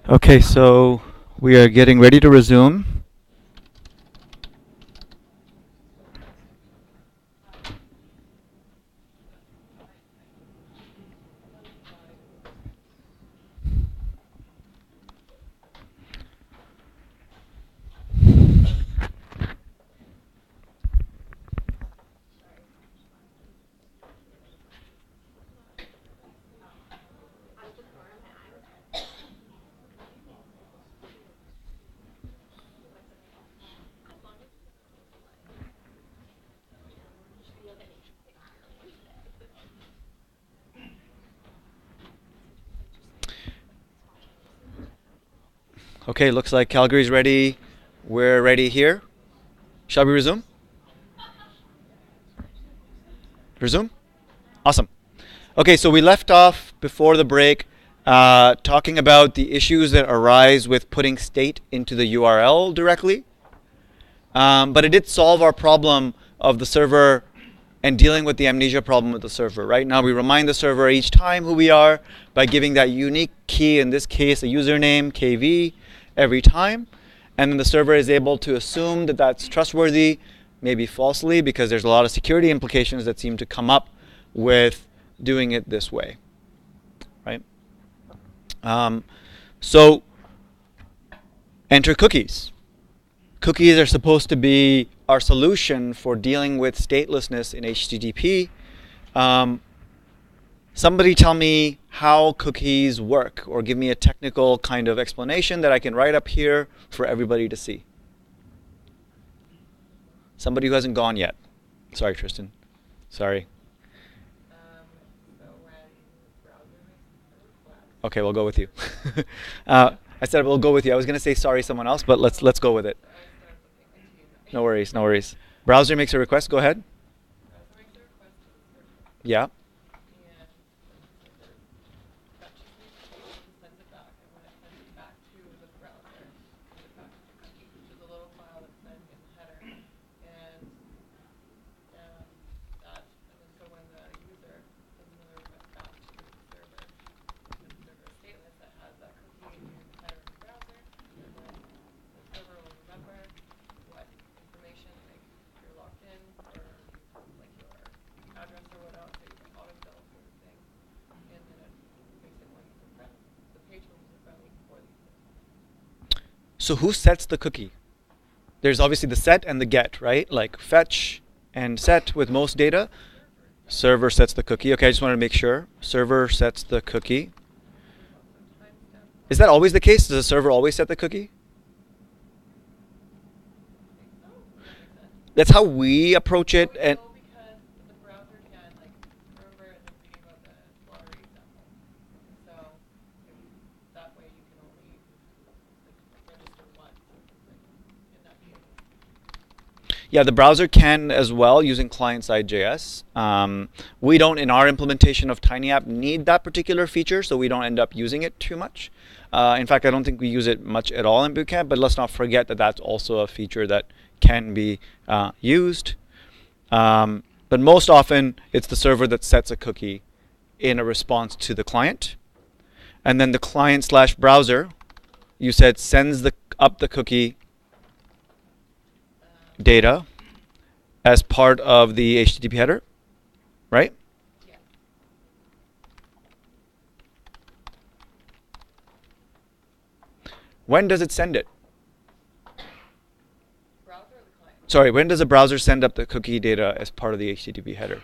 Okay, so we are getting ready to resume. Okay, looks like Calgary's ready. We're ready here. Shall we resume? Resume? Awesome. Okay, so we left off before the break talking about the issues that arise with putting state into the URL directly. But it did solve our problem of the server and dealing with the amnesia problem with the server. Right now we remind the server each time who we are by giving that unique key, in this case a username, KV, every time. And then the server is able to assume that that's trustworthy, maybe falsely, because there's a lot of security implications that seem to come up with doing it this way. Right? So enter cookies. Cookies are supposed to be our solution for dealing with statelessness in HTTP. Somebody tell me how cookies work, or give me a technical kind of explanation that I can write up here for everybody to see. Somebody who hasn't gone yet. Sorry, Tristan. Sorry. So when the browser makes a request, Okay, we'll go with you. I said we'll go with you. I was going to say sorry someone else, but let's go with it. I started looking into you. No worries, no worries. Browser makes a request. Go ahead. Browser makes a request to the server, Yeah. and the server fetches the information, sends it back, and when it sends it back to the browser, sends it back to the cookie, which is a little file that's then in the header, and and then so when the user sends another request back to the server, because the server is stateless, that has that cookie in the header of the browser, and then the server will remember what information, like if you're logged in, or like your address or what else, so you can autofill sort of thing, and then it makes it more user-friendly. The page more user-friendly for the user. So who sets the cookie? There's obviously the set and the get, right? Like fetch and set with most data. Server sets the cookie. Okay, I just wanted to make sure. Server sets the cookie. Is that always the case? Does the server always set the cookie? That's how we approach it. And No, because the browser can, like, remember in the thinking about the lottery example. So that way you can only like register once, like in that case. yeah, the browser can as well using client-side JS. We don't, in our implementation of TinyApp, need that particular feature, so we don't end up using it too much. In fact, I don't think we use it much at all in Bootcamp, but let's not forget that that's also a feature that can be used. But most often, it's the server that sets a cookie in a response to the client. And then the client/browser, you said, sends up the cookie data as part of the HTTP header, right? Yeah. When does it send it? Browser or the client? Sorry, when does a browser send up the cookie data as part of the HTTP header?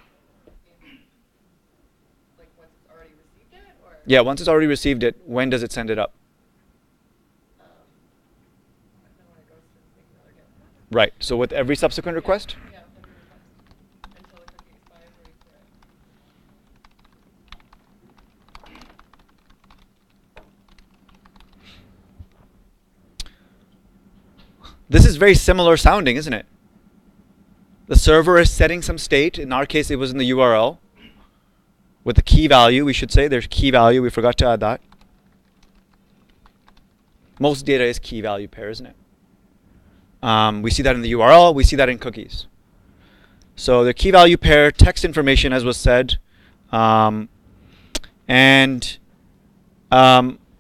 Like once it's already received it, or? Yeah, once it's already received it, when does it send it up? I don't know when it goes to make another get. Right, so with every subsequent request? Yeah, every request. Until the cookie expires or you clear it. This is very similar sounding, isn't it? The server is setting some state. In our case, it was in the URL. With the key value, we should say. There's key value. We forgot to add that. Most data is key value pair, isn't it? We see that in the URL. We see that in cookies. So the key value pair, text information, as was said. And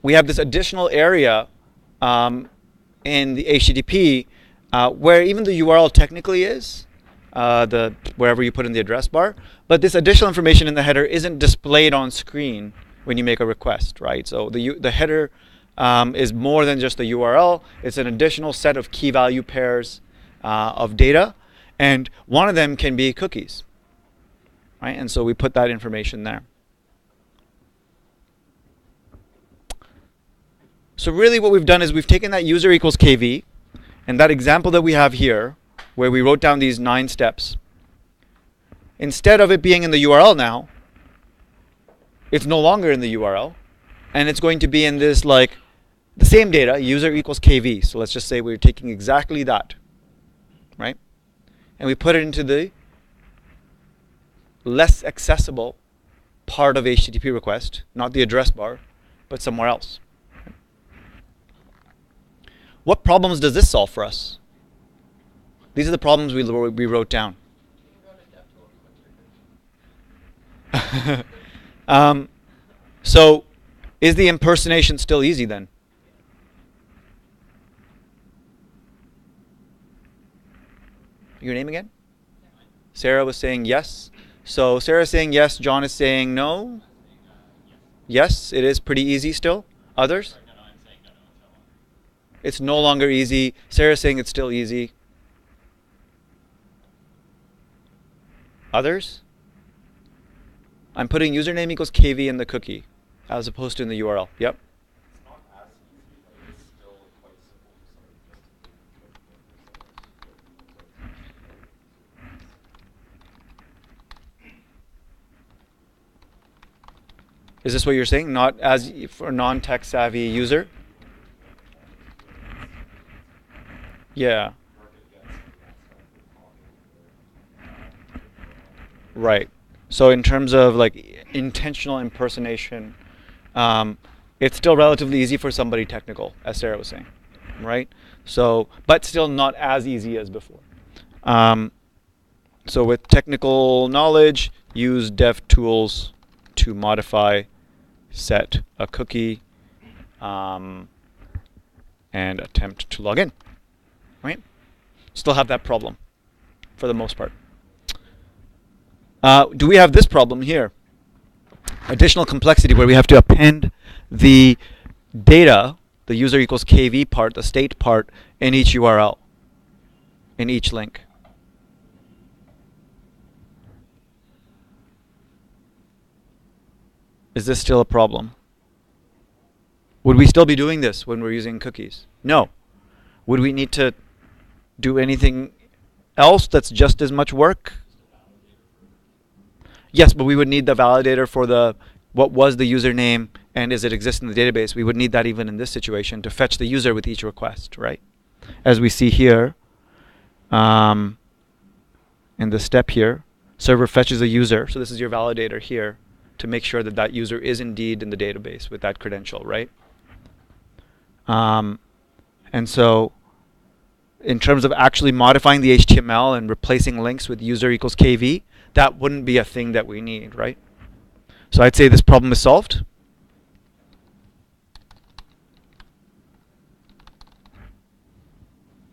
we have this additional area in the HTTP where even the URL technically is wherever you put in the address bar, but this additional information in the header isn't displayed on screen when you make a request, right? So the header is more than just the URL. It's an additional set of key value pairs of data, and one of them can be cookies, right? And so we put that information there. So really what we've done is we've taken that user equals KV, and that example that we have here, where we wrote down these 9 steps, instead of it being in the URL now, it's no longer in the URL, and it's going to be in this, like, the same data, user equals KV. So let's just say we're taking exactly that, right? And we put it into the less accessible part of HTTP request, not the address bar, but somewhere else. What problems does this solve for us? These are the problems we wrote down. So is the impersonation still easy then? Your name again? Sarah was saying yes. So Sarah's saying yes, John is saying no. Yes, it is pretty easy still. Others? It's no longer easy. Sarah's saying it's still easy. Others? I'm putting username equals KV in the cookie as opposed to in the URL. Yep. It's not as easy, but it's still quite simple to start. Is this what you're saying? Not as for a non-tech savvy user? Yeah. Right. So in terms of like intentional impersonation, it's still relatively easy for somebody technical, as Sarah was saying, right? So, but still not as easy as before. So with technical knowledge, use dev tools to modify, set a cookie, and attempt to log in, right? Still have that problem for the most part. Do we have this problem here? Additional complexity where we have to append the data, the user equals KV part, the state part, in each URL, in each link. Is this still a problem? Would we still be doing this when we're using cookies? No. Would we need to do anything else that's just as much work? Yes, but we would need the validator for the what was the username and does it exist in the database. We would need that even in this situation to fetch the user with each request, right? As we see here, in the step here, server fetches a user. So this is your validator here to make sure that that user is indeed in the database with that credential, right? And so in terms of actually modifying the HTML and replacing links with user equals KV, that wouldn't be a thing that we need, right? So I'd say this problem is solved.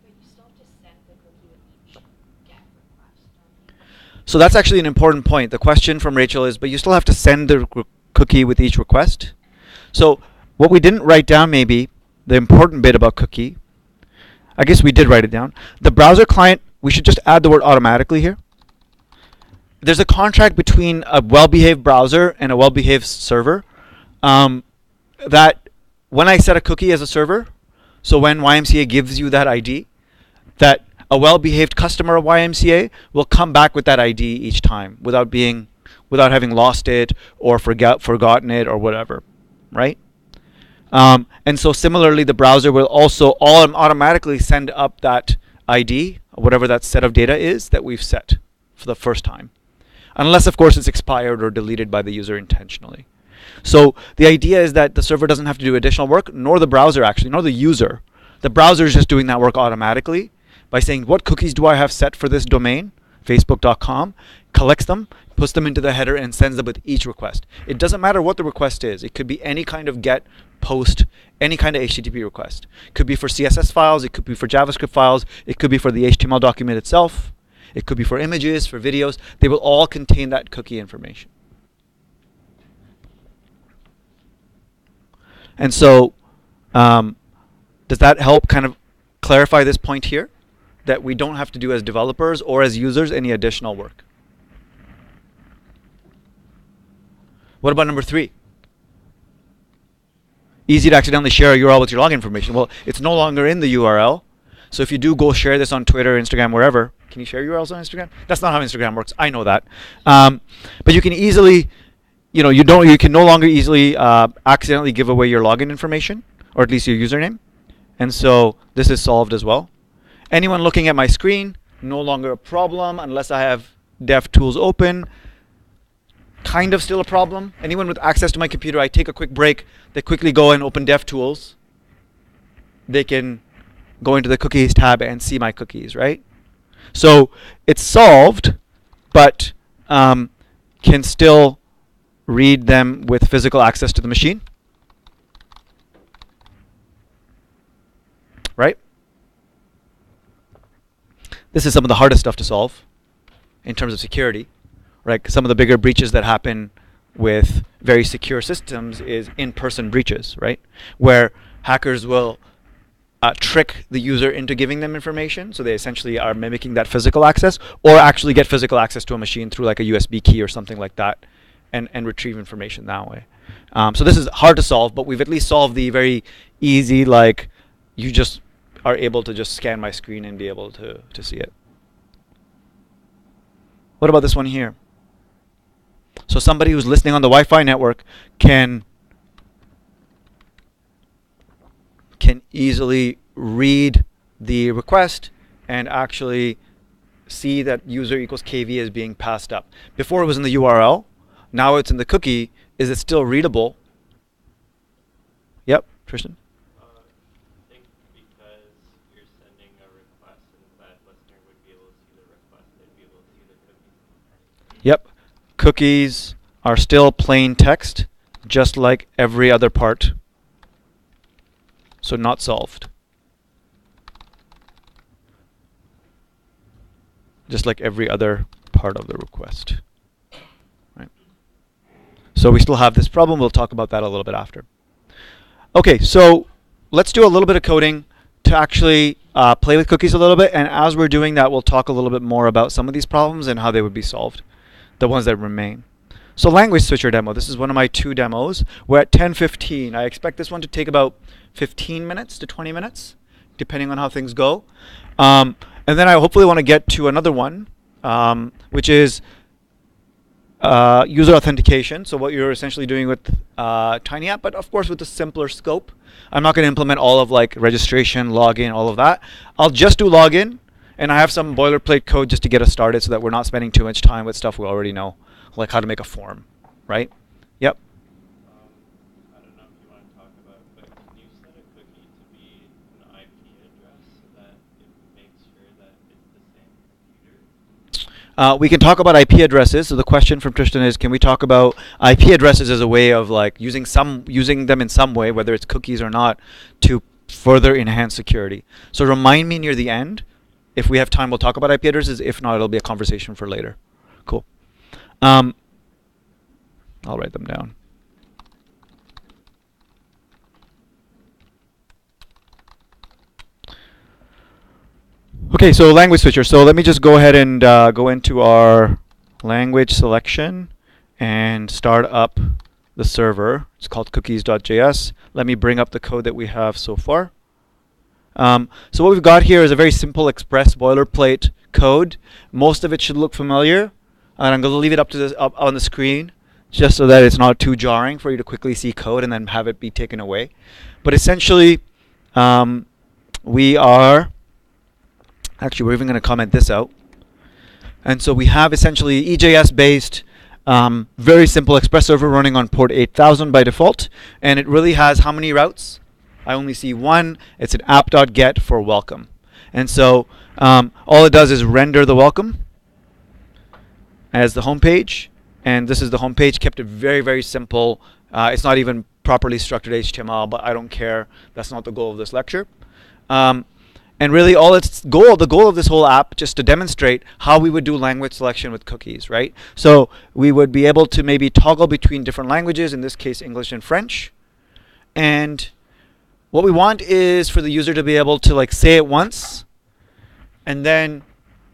But you still have to send the cookie with each GET request, don't you? So that's actually an important point. The question from Rachel is, but you still have to send the cookie with each request. So what we didn't write down maybe, the important bit about cookie, I guess we did write it down. The browser client, we should just add the word automatically here. There's a contract between a well-behaved browser and a well-behaved server that when I set a cookie as a server, so when YMCA gives you that ID, that a well-behaved customer of YMCA will come back with that ID each time without having lost it or forgotten it or whatever, right? And so similarly, the browser will also automatically send up that ID, whatever that set of data is that we've set for the first time. Unless, of course, it's expired or deleted by the user intentionally. So the idea is that the server doesn't have to do additional work, nor the browser actually, nor the user. The browser is just doing that work automatically by saying, what cookies do I have set for this domain, facebook.com, collects them, puts them into the header, and sends them with each request. It doesn't matter what the request is. It could be any kind of GET, POST, any kind of HTTP request. It could be for CSS files. It could be for JavaScript files. It could be for the HTML document itself. It could be for images, for videos. They will all contain that cookie information. And so, does that help kind of clarify this point here? That we don't have to do as developers or as users any additional work. What about number 3? Easy to accidentally share a URL with your login information. Well, it's no longer in the URL. So if you do go share this on Twitter, Instagram, wherever, can you share URLs on Instagram? That's not how Instagram works. I know that. But you can easily, you can no longer easily accidentally give away your login information, or at least your username. And so this is solved as well. Anyone looking at my screen, no longer a problem unless I have DevTools open. Kind of still a problem. Anyone with access to my computer, I take a quick break, they quickly go and open DevTools. They can go into the cookies tab and see my cookies, right? So it's solved, but can still read them with physical access to the machine. Right? This is some of the hardest stuff to solve in terms of security. Right? Some of the bigger breaches that happen with very secure systems is in-person breaches, right? Where hackers will trick the user into giving them information, so they essentially are mimicking that physical access, or actually get physical access to a machine through like a USB key or something like that, and retrieve information that way. So this is hard to solve, but we've at least solved the very easy, like you just are able to just scan my screen and be able to see it. What about this one here? So somebody who's listening on the Wi-Fi network can easily read the request and actually see that user equals KV is being passed up. Before it was in the URL, now it's in the cookie. Is it still readable? Yep, Tristan? I think because you're sending a request and that listener would be able to see the request, they'd be able to see the cookie. Yep. Cookies are still plain text, just like every other part. So not solved. Just like every other part of the request. Right. So we still have this problem. We'll talk about that a little bit after. Okay, so let's do a little bit of coding to actually play with cookies a little bit. And as we're doing that, we'll talk a little bit more about some of these problems and how they would be solved, the ones that remain. So language switcher demo. This is one of my 2 demos. We're at 10:15. I expect this one to take about 15 minutes to 20 minutes, depending on how things go. And then I hopefully want to get to another one, which is user authentication. So what you're essentially doing with Tiny App, but of course with a simpler scope. I'm not going to implement all of like registration, login, all of that. I'll just do login, and I have some boilerplate code just to get us started so that we're not spending too much time with stuff we already know, like how to make a form, right? Yep. I don't know if you want to talk about it, but can you set a cookie to be an IP address so that it makes sure that it's the same computer? We can talk about IP addresses. So the question from Tristan is, can we talk about IP addresses as a way of like using them in some way, whether it's cookies or not, to further enhance security? So remind me near the end. If we have time, we'll talk about IP addresses. If not, it'll be a conversation for later. Cool. I'll write them down. Okay, so language switcher. So let me just go ahead and go into our language selection and start up the server. It's called cookies.js. Let me bring up the code that we have so far. So what we've got here is a very simple Express boilerplate code. Most of it should look familiar. And I'm going to leave it up on the screen just so that it's not too jarring for you to quickly see code and then have it be taken away. But essentially, we're even going to comment this out. And so we have essentially EJS-based, very simple Express server running on port 8000 by default. And it really has how many routes? I only see one. It's an app.get for welcome. And so all it does is render the welcome. as the home page, and this is the home page. Kept it very, very simple. It's not even properly structured HTML, but I don't care. That's not the goal of this lecture. And really, the goal of this whole app, just to demonstrate how we would do language selection with cookies, right? So we would be able to maybe toggle between different languages, in this case, English and French. And what we want is for the user to be able to like say it once, and then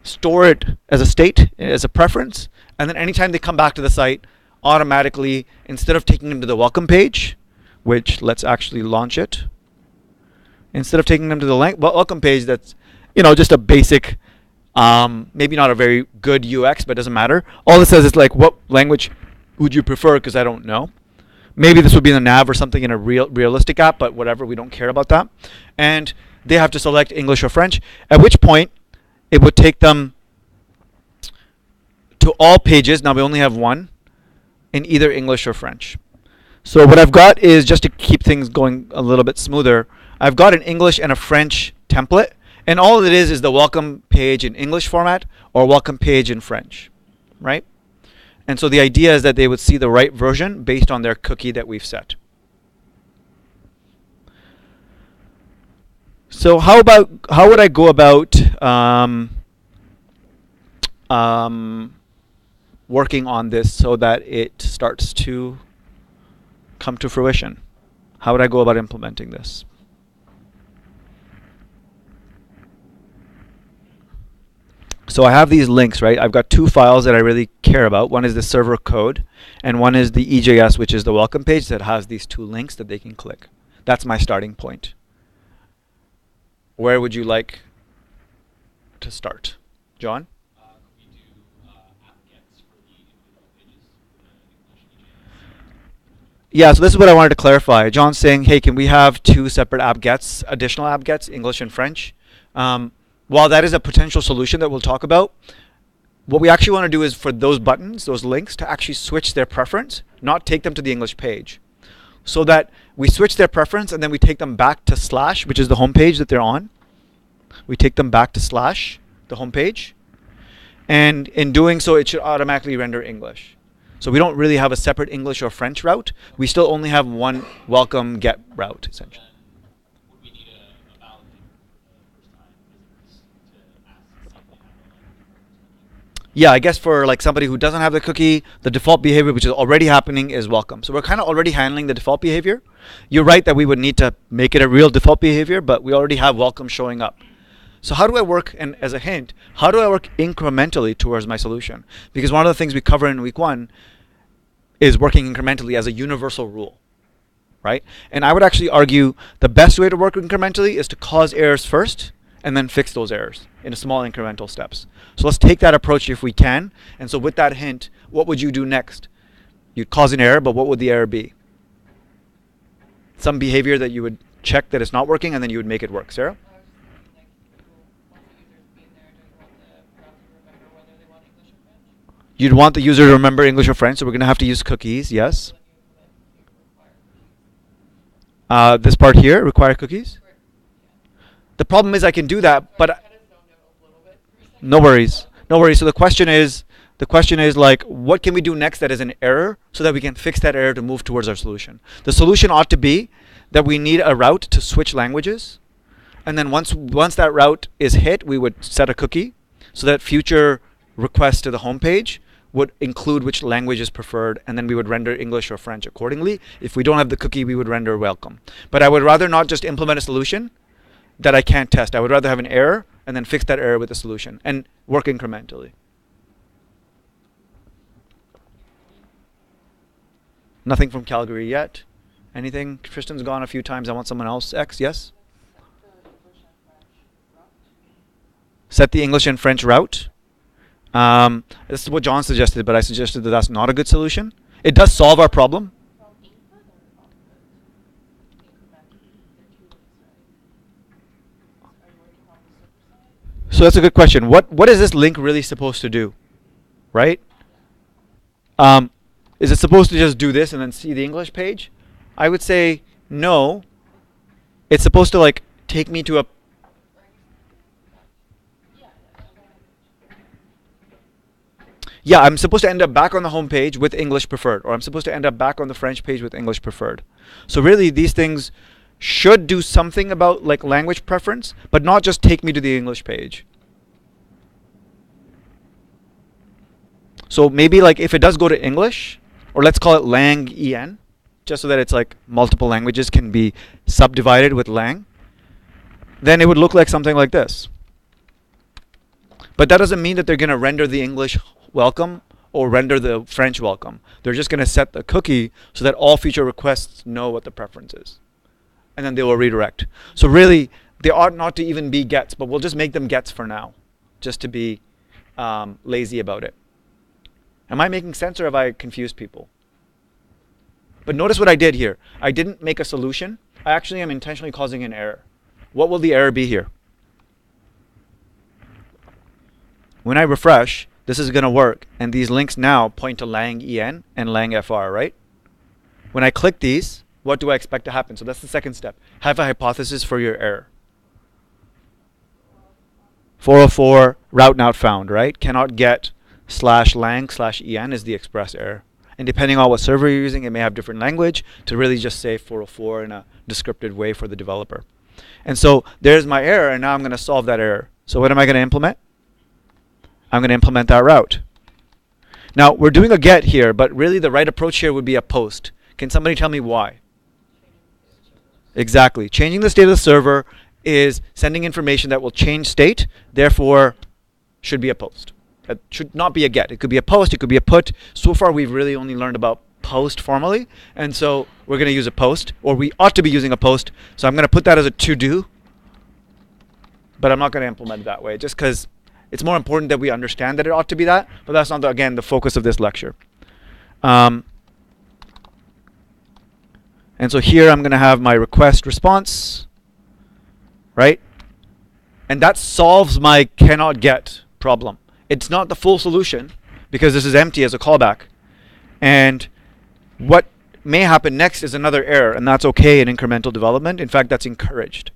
store it as a state, as a preference, and then anytime they come back to the site, automatically, instead of taking them to the welcome page, which let's actually launch it. Instead of taking them to the welcome page, that's just a basic, maybe not a very good UX, but it doesn't matter. All it says is like, what language would you prefer? Because I don't know. Maybe this would be in the nav or something in a realistic app, but whatever, we don't care about that. And they have to select English or French, at which point it would take them to all pages. Now we only have one in either English or French. So what I've got is, just to keep things going a little bit smoother, I've got an English and a French template, and all it is the welcome page in English format or welcome page in French, right? And so the idea is that they would see the right version based on their cookie that we've set. So how would I go about working on this so that it starts to come to fruition? How would I go about implementing this? So I have these links, right? I've got two files that I really care about. One is the server code, and one is the EJS, which is the welcome page that has these two links that they can click. That's my starting point. Where would you like to start? John? Could we do app gets for the individual pages for the English EJS? Yeah, so this is what I wanted to clarify. John's saying, hey, can we have two separate app gets, additional app gets, English and French? While that is a potential solution that we'll talk about, what we actually want to do is for those buttons, those links, to actually switch their preference, not take them to the English page. So that we switch their preference and then we take them back to /, which is the home page that they're on. We take them back to /, the home page. And in doing so, it should automatically render English. So we don't really have a separate English or French route. We still only have one welcome get route, essentially. Would we need a validator for the first time visitors to ask to see if they have a language? Yeah, I guess for like somebody who doesn't have the cookie, the default behavior, which is already happening, is welcome. So we're kind of already handling the default behavior. You're right that we would need to make it a real default behavior, but we already have welcome showing up. So how do I work, and as a hint, how do I work incrementally towards my solution? Because one of the things we cover in week 1 is working incrementally as a universal rule, right? And I would actually argue the best way to work incrementally is to cause errors first and then fix those errors in small incremental steps. So let's take that approach if we can. And so with that hint, what would you do next? You'd cause an error, but what would the error be? Some behavior that you would check that it's not working, and then you would make it work. Sarah? You'd want the user to remember English or French, so we're going to have to use cookies, yes. This part here, require cookies. The problem is I can do that, but no worries. No worries. So the question is like, what can we do next that is an error so that we can fix that error to move towards our solution? The solution ought to be that we need a route to switch languages. And then once that route is hit, we would set a cookie so that future requests to the home page would include which language is preferred, and then we would render English or French accordingly. If we don't have the cookie, we would render welcome. But I would rather not just implement a solution that I can't test. I would rather have an error and then fix that error with a solution and work incrementally. Nothing from Calgary yet. Anything? Tristan's gone a few times. I want someone else. X, yes? Set the English and French route. This is what John suggested, but I suggested that that's not a good solution. It does solve our problem. So that's a good question. What is this link really supposed to do? Right? Is it supposed to just do this and then see the English page? I would say no. It's supposed to like take me to a Yeah, I'm supposed to end up back on the home page with English preferred, or I'm supposed to end up back on the French page with English preferred. So really, these things should do something about like language preference, but not just take me to the English page. So maybe like if it does go to English, or let's call it lang en, just so that it's like multiple languages can be subdivided with lang, then it would look like something like this. But that doesn't mean that they're going to render the English welcome or render the French welcome. They're just going to set the cookie so that all future requests know what the preference is. And then they will redirect. So really, they ought not to even be gets, but we'll just make them gets for now, just to be lazy about it. Am I making sense, or have I confused people? But notice what I did here. I didn't make a solution. I actually am intentionally causing an error. What will the error be here? When I refresh, this is going to work, and these links now point to lang en and lang fr, right? When I click these, what do I expect to happen? So that's the second step. Have a hypothesis for your error. 404 route not found, right? Cannot get /lang/en is the express error. And depending on what server you're using, it may have different language to really just say 404 in a descriptive way for the developer. And so there's my error, and now I'm going to solve that error. So what am I going to implement? I'm going to implement that route. Now, we're doing a get here, but really the right approach here would be a post. Can somebody tell me why? Exactly. Changing the state of the server is sending information that will change state, therefore should be a post. It should not be a get. It could be a post, it could be a put. So far we've really only learned about post formally, and so we're going to use a post, or we ought to be using a post. So I'm going to put that as a to-do, but I'm not going to implement it that way, just because it's more important that we understand that it ought to be that, but that's not, again, the focus of this lecture. And so here I'm going to have my request response, right? And that solves my cannot get problem. It's not the full solution because this is empty as a callback. And what may happen next is another error, and that's okay in incremental development. In fact, that's encouraged.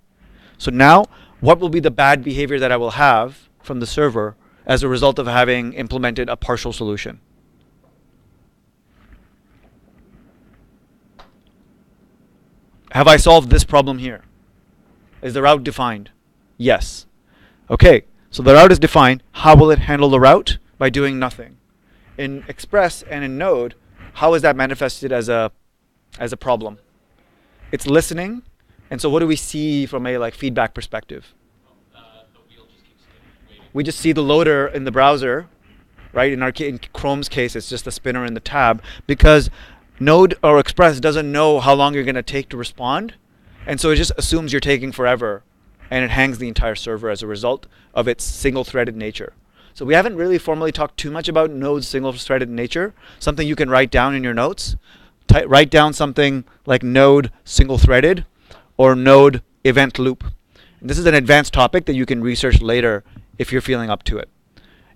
So now, what will be the bad behavior that I will have from the server as a result of having implemented a partial solution? Have I solved this problem here? Is the route defined? Yes. Okay, so the route is defined. How will it handle the route? By doing nothing. In Express and in Node, how is that manifested as a problem? It's listening. And so what do we see from a like feedback perspective? The wheel just keeps waiting. We just see the loader in the browser, right? In Chrome's case, it's just the spinner in the tab, because Node or Express doesn't know how long you're going to take to respond. And so it just assumes you're taking forever, and it hangs the entire server as a result of its single-threaded nature. So we haven't really formally talked too much about Node's single-threaded nature, something you can write down in your notes. Write down something like Node single-threaded or Node event loop. And this is an advanced topic that you can research later if you're feeling up to it,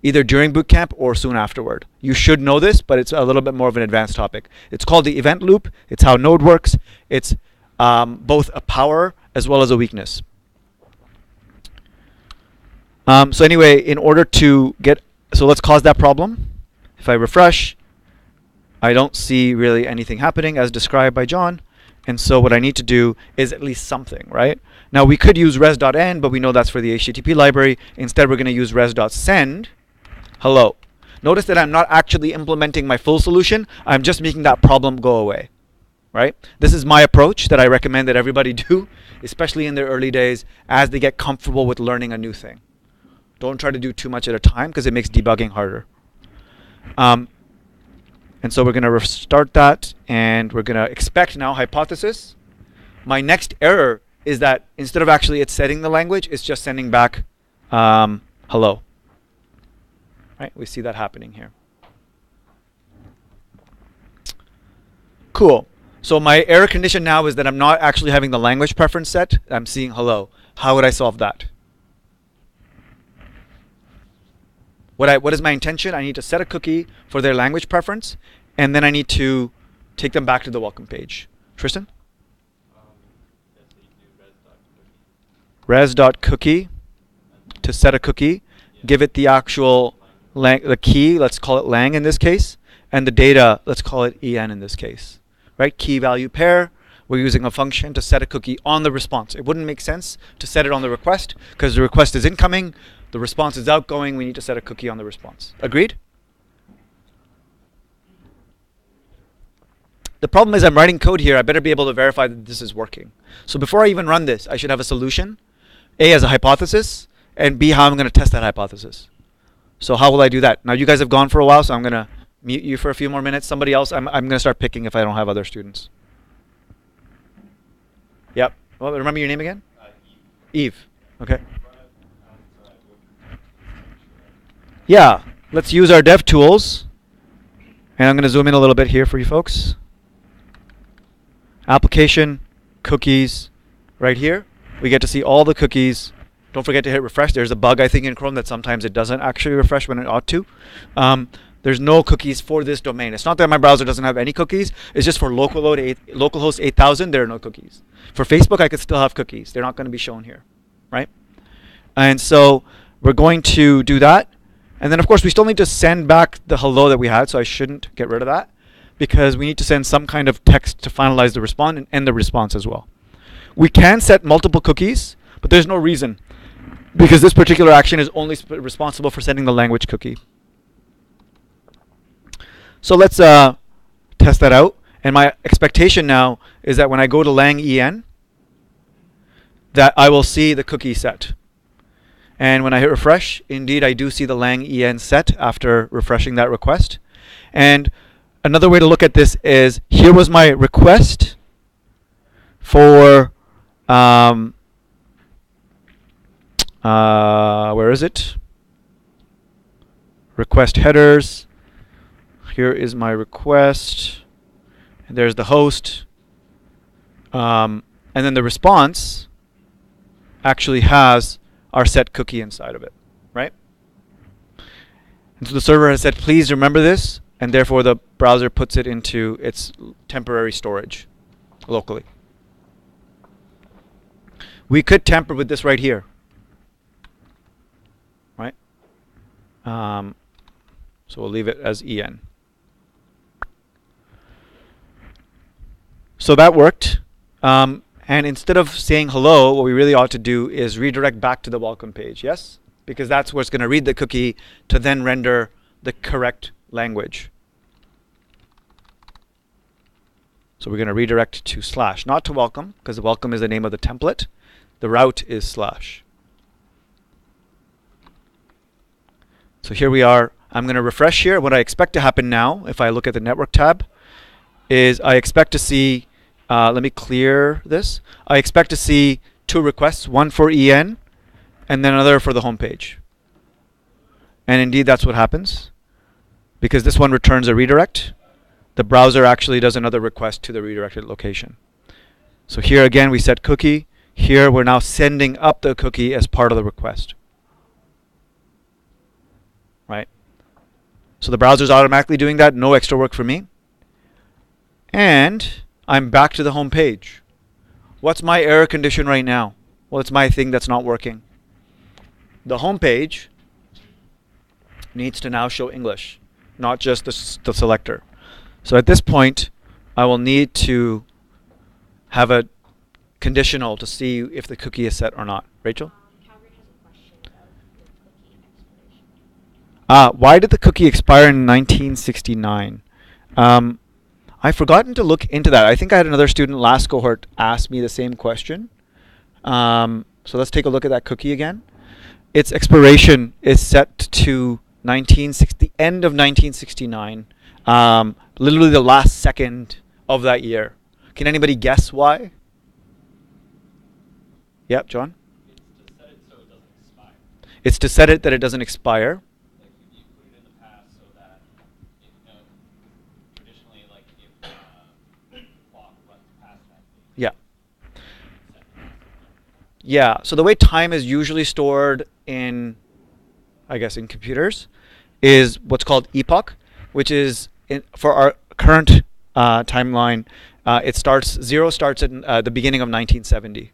either during bootcamp or soon afterward. You should know this, but it's a little bit more of an advanced topic. It's called the event loop. It's how Node works. It's both a power as well as a weakness. So anyway, in order to get, so let's cause that problem. If I refresh, I don't see really anything happening as described by John. And so what I need to do is at least something, right? Now we could use res.end, but we know that's for the HTTP library. Instead, we're going to use res.send hello. Notice that I'm not actually implementing my full solution. I'm just making that problem go away, right? This is my approach that I recommend that everybody do, especially in their early days as they get comfortable with learning a new thing. Don't try to do too much at a time because it makes debugging harder. And so we're going to restart that, and we're going to expect now hypothesis. My next error is that instead of actually it setting the language, it's just sending back hello. Right? We see that happening here. Cool. So my error condition now is that I'm not actually having the language preference set. I'm seeing hello. How would I solve that? What is my intention? I need to set a cookie for their language preference, and then I need to take them back to the welcome page. Tristan? Res.cookie to set a cookie, give it the actual the key, let's call it lang in this case, and the data, let's call it en in this case, right? Key value pair, we're using a function to set a cookie on the response. It wouldn't make sense to set it on the request because the request is incoming, the response is outgoing, we need to set a cookie on the response. Agreed? The problem is I'm writing code here, I better be able to verify that this is working. So before I even run this, I should have a solution, A, as a hypothesis, and B, how I'm going to test that hypothesis. So how will I do that? Now you guys have gone for a while, so I'm going to mute you for a few more minutes. Somebody else, I'm going to start picking if I don't have other students. Yep. Well, remember your name again? Eve. Okay. Yeah. Let's use our dev tools. And I'm going to zoom in a little bit here for you folks. Application, cookies, right here. We get to see all the cookies. Don't forget to hit refresh. There's a bug, I think, in Chrome that sometimes it doesn't actually refresh when it ought to. There's no cookies for this domain. It's not that my browser doesn't have any cookies. It's just for localhost 8000, there are no cookies. For Facebook, I could still have cookies. They're not going to be shown here, right? And so we're going to do that. And then, of course, we still need to send back the hello that we had, so I shouldn't get rid of that because we need to send some kind of text to finalize the response and end the response as well. We can set multiple cookies, but there's no reason because this particular action is only responsible for sending the language cookie. So let's test that out. And my expectation now is that when I go to lang en, that I will see the cookie set. And when I hit refresh, indeed I do see the lang en set after refreshing that request. And another way to look at this is here was my request for where is it? Request headers. Here is my request. And there's the host. And then the response actually has our set cookie inside of it, right? And so the server has said, please remember this, and therefore the browser puts it into its temporary storage locally. We could tamper with this right here, right? So we'll leave it as en. So that worked. And instead of saying hello, what we really ought to do is redirect back to the welcome page, yes? Because that's where it's going to read the cookie to then render the correct language. So we're going to redirect to /, not to welcome, because the welcome is the name of the template. The route is /. So here we are. I'm going to refresh here. What I expect to happen now, if I look at the network tab, is I expect to see, let me clear this. I expect to see two requests, one for en and then another for the home page. And indeed, that's what happens. Because this one returns a redirect, the browser actually does another request to the redirected location. So here again, we set cookie. Here, we're now sending up the cookie as part of the request. Right? So the browser's automatically doing that, no extra work for me. And I'm back to the home page. What's my error condition right now? Well, it's my thing that's not working. The home page needs to now show English, not just the selector. So at this point, I will need to have a conditional to see if the cookie is set or not. Rachel? Calgary has a question about the cookie expiration. Why did the cookie expire in 1969? I've forgotten to look into that. I think I had another student last cohort ask me the same question. So let's take a look at that cookie again. Its expiration is set to the end of 1969, literally the last second of that year. Can anybody guess why? Yep, John? It's to set it so it doesn't expire. It's to set it that it doesn't expire. Like you put it in the past so that traditionally, like if clock runs past that date. Yeah. Yeah, so the way time is usually stored in, I guess, in computers is what's called epoch, which is, for our current timeline, zero starts at the beginning of 1970.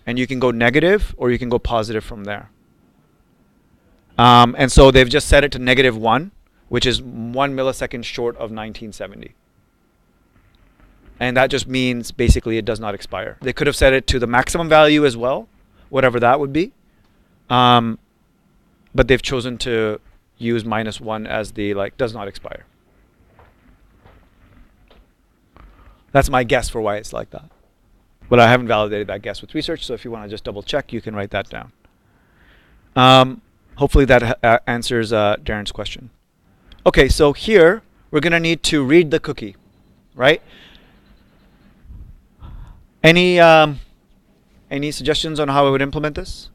And you can go negative or you can go positive from there. And so they've just set it to -1, which is 1 millisecond short of 1970. And that just means basically it does not expire. They could have set it to the maximum value as well, whatever that would be. But they've chosen to use -1 as the does not expire. That's my guess for why it's like that. But I haven't validated that guess with research, so if you want to just double check, you can write that down. Hopefully that answers Darren's question. Okay, so here we're going to need to read the cookie, right? Any suggestions on how I would implement this?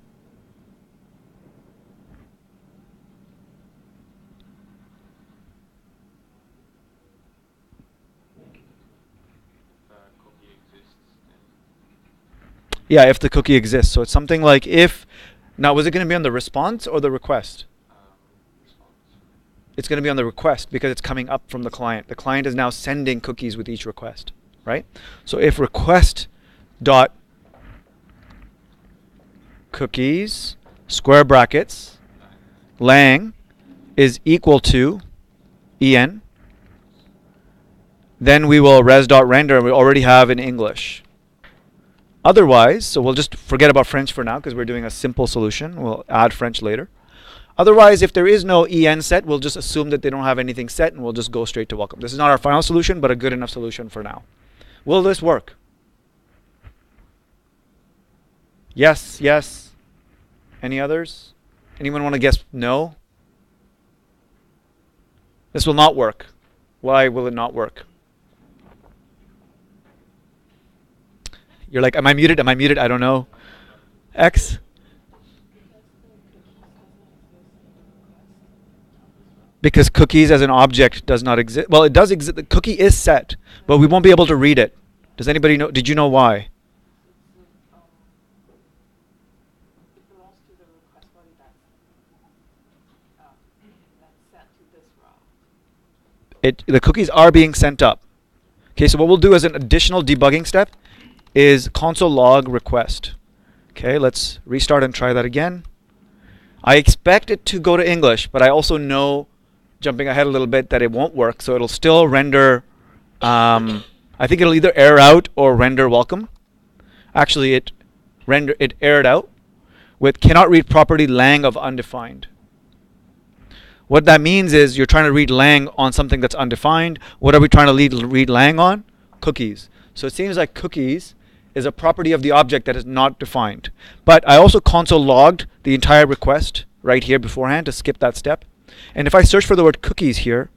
Cookie exists, then Yeah, if the cookie exists. So it's something like if, now was it going to be on the response or the request? response. It's going to be on the request because it's coming up from the client. The client is now sending cookies with each request, right? So if request dot cookies square brackets lang is equal to en, then we will res.render, and we already have in English. Otherwise, so we'll just forget about French for now because we're doing a simple solution. We'll add French later. Otherwise, if there is no en set, we'll just assume that they don't have anything set and we'll just go straight to welcome. This is not our final solution, but a good enough solution for now. Will this work? Yes, yes. Any others? Anyone want to guess no? This will not work. Why will it not work? You're like, am I muted? Am I muted? I don't know. X? Because cookies as an object does not exist. Well, it does exist. The cookie is set, but we won't be able to read it. Does anybody know? Did you know why? It belongs to the request body that's sent to this route. The cookies are being sent up. Okay, so what we'll do as an additional debugging step is console log request. Okay, let's restart and try that again. I expect it to go to English, but I also know, jumping ahead a little bit, that it won't work. So it'll still render, I think it'll either error out or render welcome. Actually, it errored out with cannot read property lang of undefined. What that means is you're trying to read lang on something that's undefined. What are we trying to read lang on? Cookies. So it seems like cookies is a property of the object that is not defined. But I also console logged the entire request right here beforehand to skip that step. And if I search for the word cookies here,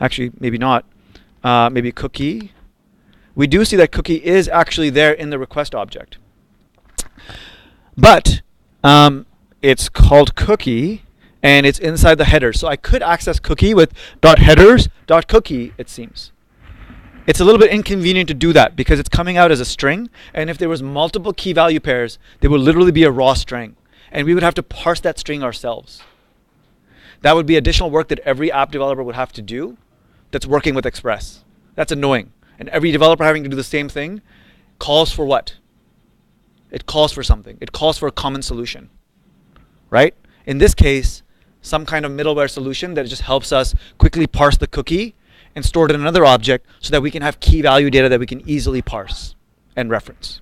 actually maybe not, maybe cookie, we do see that cookie is actually there in the request object. But it's called cookie and it's inside the header. So I could access cookie with .headers.cookie, it seems. It's a little bit inconvenient to do that because it's coming out as a string, and if there was multiple key value pairs, there would literally be a raw string, and we would have to parse that string ourselves. That would be additional work that every app developer would have to do that's working with Express. That's annoying. And every developer having to do the same thing calls for what? It calls for something. It calls for a common solution, right? In this case, some kind of middleware solution that just helps us quickly parse the cookie and store it in another object so that we can have key value data that we can easily parse and reference.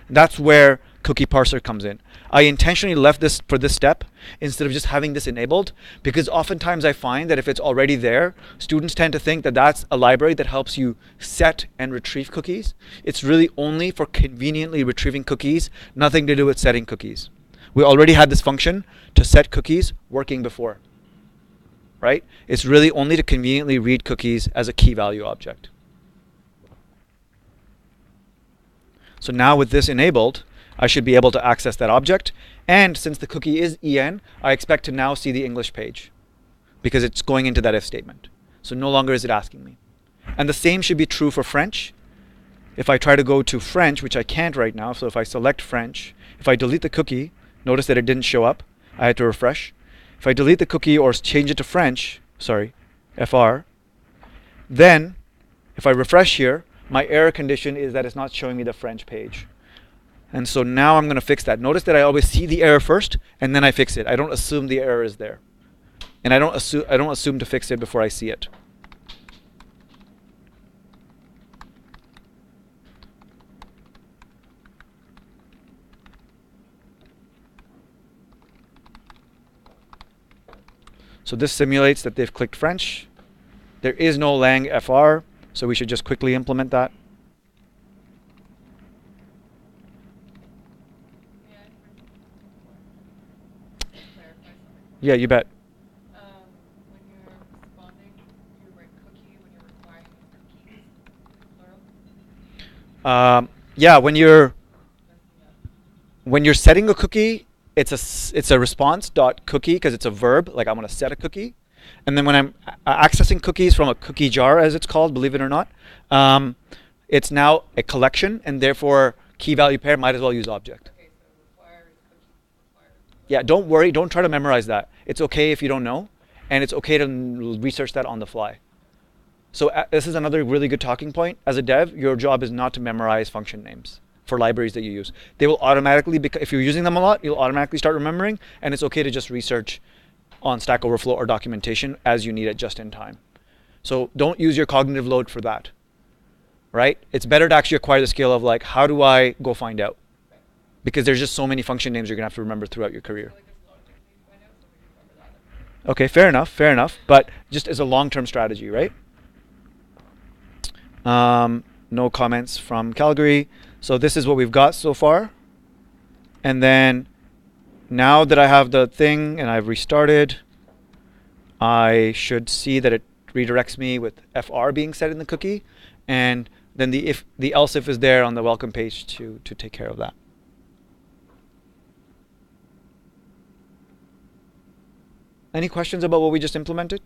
And that's where cookie parser comes in. I intentionally left this for this step instead of just having this enabled because oftentimes I find that if it's already there, students tend to think that that's a library that helps you set and retrieve cookies. It's really only for conveniently retrieving cookies, nothing to do with setting cookies. We already had this function to set cookies working before. Right? It's really only to conveniently read cookies as a key value object. So now with this enabled, I should be able to access that object. And since the cookie is en, I expect to now see the English page because it's going into that if statement. So no longer is it asking me. And the same should be true for French. If I try to go to French, which I can't right now, so if I select French, if I delete the cookie, notice that it didn't show up. I had to refresh. If I delete the cookie or change it to French, FR, then if I refresh here, my error condition is that it's not showing me the French page. And so now I'm going to fix that. Notice that I always see the error first, and then I fix it. I don't assume the error is there. And I don't assume to fix it before I see it. So this simulates that they've clicked French. There is no lang fr, so we should just quickly implement that. Yeah, you bet. When you're responding, you write cookie. When you're replying, it's cookies. Plural. Yeah, when you're setting a cookie, it's a response dot cookie because it's a verb. Like I'm going to set a cookie, and then when I'm accessing cookies from a cookie jar, as it's called, believe it or not, it's now a collection, and therefore key value pair might as well use object. Okay, so require is cookie. Require. Yeah, don't worry. Don't try to memorize that. It's okay if you don't know, and it's okay to research that on the fly. So this is another really good talking point. As a dev, your job is not to memorize function names for libraries that you use. They will automatically, if you're using them a lot, you'll automatically start remembering, and it's okay to just research on Stack Overflow or documentation as you need it just in time. So don't use your cognitive load for that, right? It's better to actually acquire the skill of like, how do I go find out? Because there's just so many function names you're gonna have to remember throughout your career. Okay, fair enough. But just as a long-term strategy, right? No comments from Calgary. So this is what we've got so far. And then now that I have the thing and I've restarted, I should see that it redirects me with fr being set in the cookie, and then the else if is there on the welcome page to take care of that. Any questions about what we just implemented?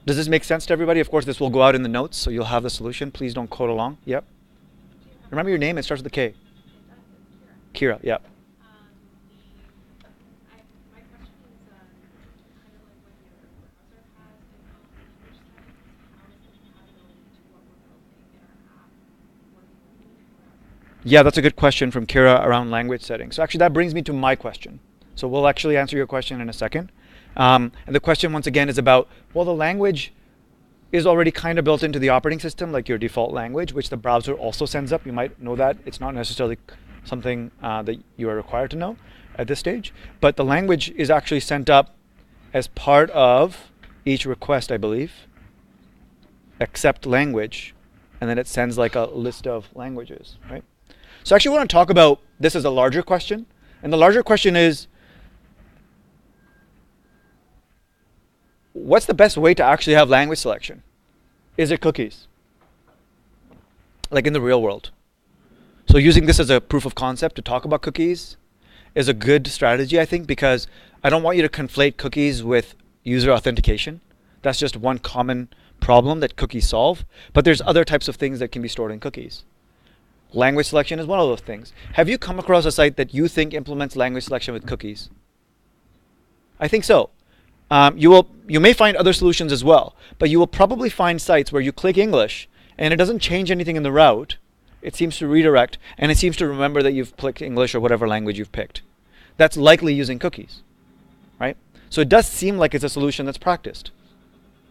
Does this make sense to everybody? Of course, this will go out in the notes, so you'll have the solution. Please don't code along. Yep. Remember your name? It starts with a K. Kira. Yep. My question is kind of like when your browser has its own language settings, how is the compatibility to what we're building in our app working with each browser? Yeah, that's a good question from Kira around language settings. So actually, that brings me to my question. So we'll actually answer your question in a second. And the question, once again, is about, well, the language is already kind of built into the operating system, like your default language, which the browser also sends up. You might know that. It's not necessarily something that you are required to know at this stage. But the language is actually sent up as part of each request, I believe. Accept language. And then it sends like a list of languages, right? So actually, we want to talk about this as a larger question. And the larger question is, what's the best way to actually have language selection? Is it cookies? Like in the real world. So using this as a proof of concept to talk about cookies is a good strategy, I think, because I don't want you to conflate cookies with user authentication. That's just one common problem that cookies solve. But there's other types of things that can be stored in cookies. Language selection is one of those things. Have you come across a site that you think implements language selection with cookies? I think so. You may find other solutions as well, but you will probably find sites where you click English and it doesn't change anything in the route. It seems to redirect, and it seems to remember that you've clicked English or whatever language you've picked. That's likely using cookies, right? So it does seem like it's a solution that's practiced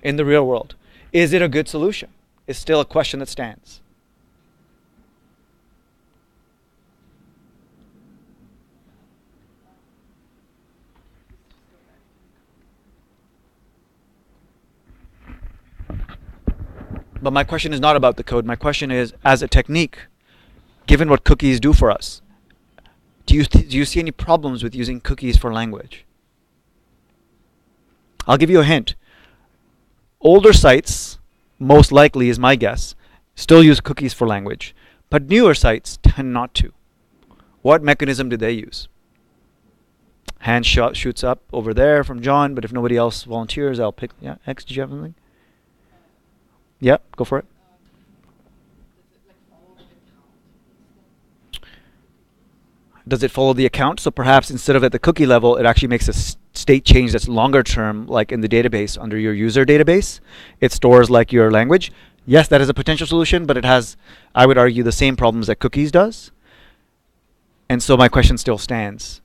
in the real world. Is it a good solution? Is still a question that stands. But my question is not about the code. My question is, as a technique, given what cookies do for us, do you see any problems with using cookies for language? I'll give you a hint. Older sites, most likely is my guess, still use cookies for language. But newer sites tend not to. What mechanism do they use? Hand shoots up over there from John, but if nobody else volunteers, I'll pick. Yeah, X, did you have something? Yeah, go for it. Does it follow the account? So perhaps instead of at the cookie level, it actually makes a state change that's longer term, like in the database under your user database. It stores like your language. Yes, that is a potential solution, but it has, I would argue, the same problems that cookies does. And so my question still stands.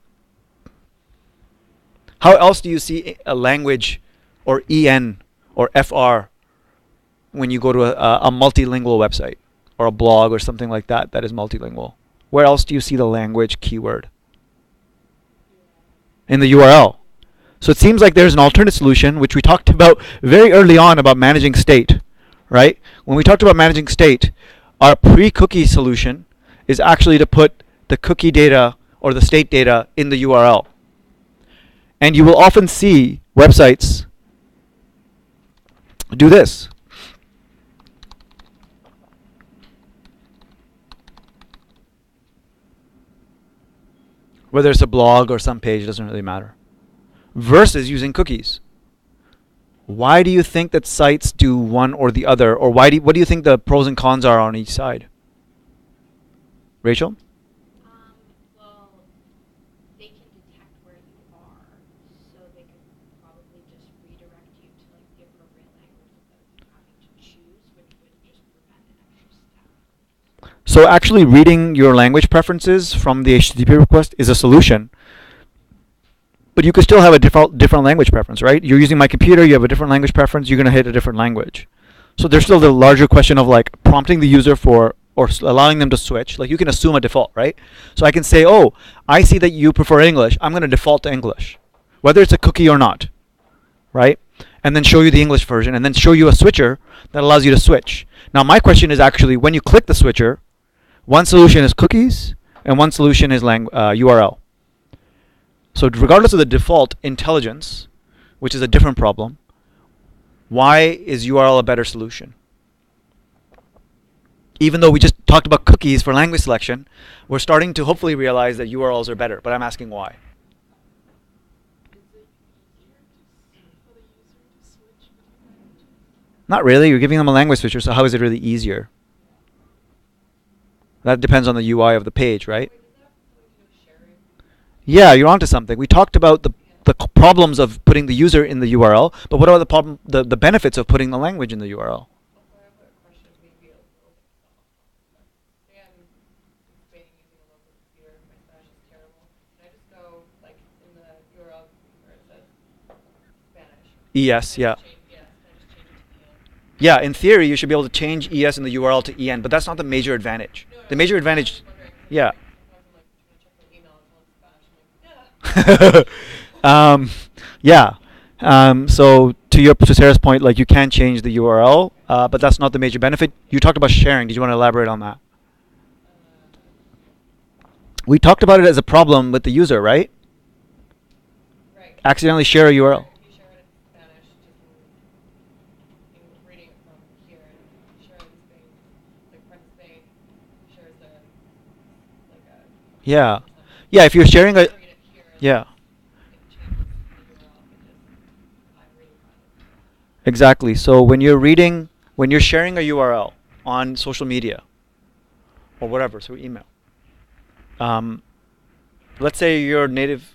How else do you see a language or EN or FR when you go to a multilingual website or a blog or something like that that is multilingual? Where else do you see the language keyword? In the URL. So it seems like there's an alternate solution, which we talked about very early on about managing state, right? When we talked about managing state, our pre-cookie solution is actually to put the cookie data or the state data in the URL. And you will often see websites do this. Whether it's a blog or some page, doesn't really matter. Versus using cookies. Why do you think that sites do one or the other? Or what do you think the pros and cons are on each side? Rachel? Well, they can detect where you are, so they could probably just redirect you to like the appropriate language without you having to choose, which would just prevent an extra step. So actually reading your language preferences from the HTTP request is a solution. But you could still have a different language preference, right? You're using my computer, you have a different language preference, you're going to hit a different language. So there's still the larger question of like prompting the user for, or allowing them to switch. Like you can assume a default, right? So I can say, oh, I see that you prefer English. I'm going to default to English, whether it's a cookie or not, right? And then show you the English version, and then show you a switcher that allows you to switch. Now my question is actually, when you click the switcher, one solution is cookies, and one solution is URL. So regardless of the default intelligence, which is a different problem, why is URL a better solution? Even though we just talked about cookies for language selection, we're starting to hopefully realize that URLs are better, but I'm asking why. Is it easier for the user to switch between languages? Not really. You're giving them a language switcher, so how is it really easier? That depends on the UI of the page, right? Wait, does that have something to do with sharing? Yeah, you're onto something. We talked about the problems of putting the user in the URL, but what about the benefits of putting the language in the URL? Also, I have a question, maybe a little bit say I'm debating using a local computer. My Spanish is terrible. Can I just go like in the URL where it says Spanish? ES, Can I yeah. just change- Yes, can I just change it to EN? Yeah, in theory, you should be able to change ES in the URL to EN, but that's not the major advantage. No, The major I was advantage, just wondering, 'cause yeah. sometimes I'm like trying to check my email and it's all in Spanish. I'm like, Yeah. So to Sarah's point, like you can change the URL, but that's not the major benefit. You talked about sharing. Did you want to elaborate on that? We talked about it as a problem with the user, right? right. Accidentally share a URL. You share it in Spanish, just in reading it from here, and share it in Spain. Like friend in Spain shares the like a Yeah. or something. Yeah, if you're sharing a, Read it here and yeah. it changes the URL. I'm really proud of it. Exactly. So when you're sharing a URL on social media or whatever, so email. Let's say your native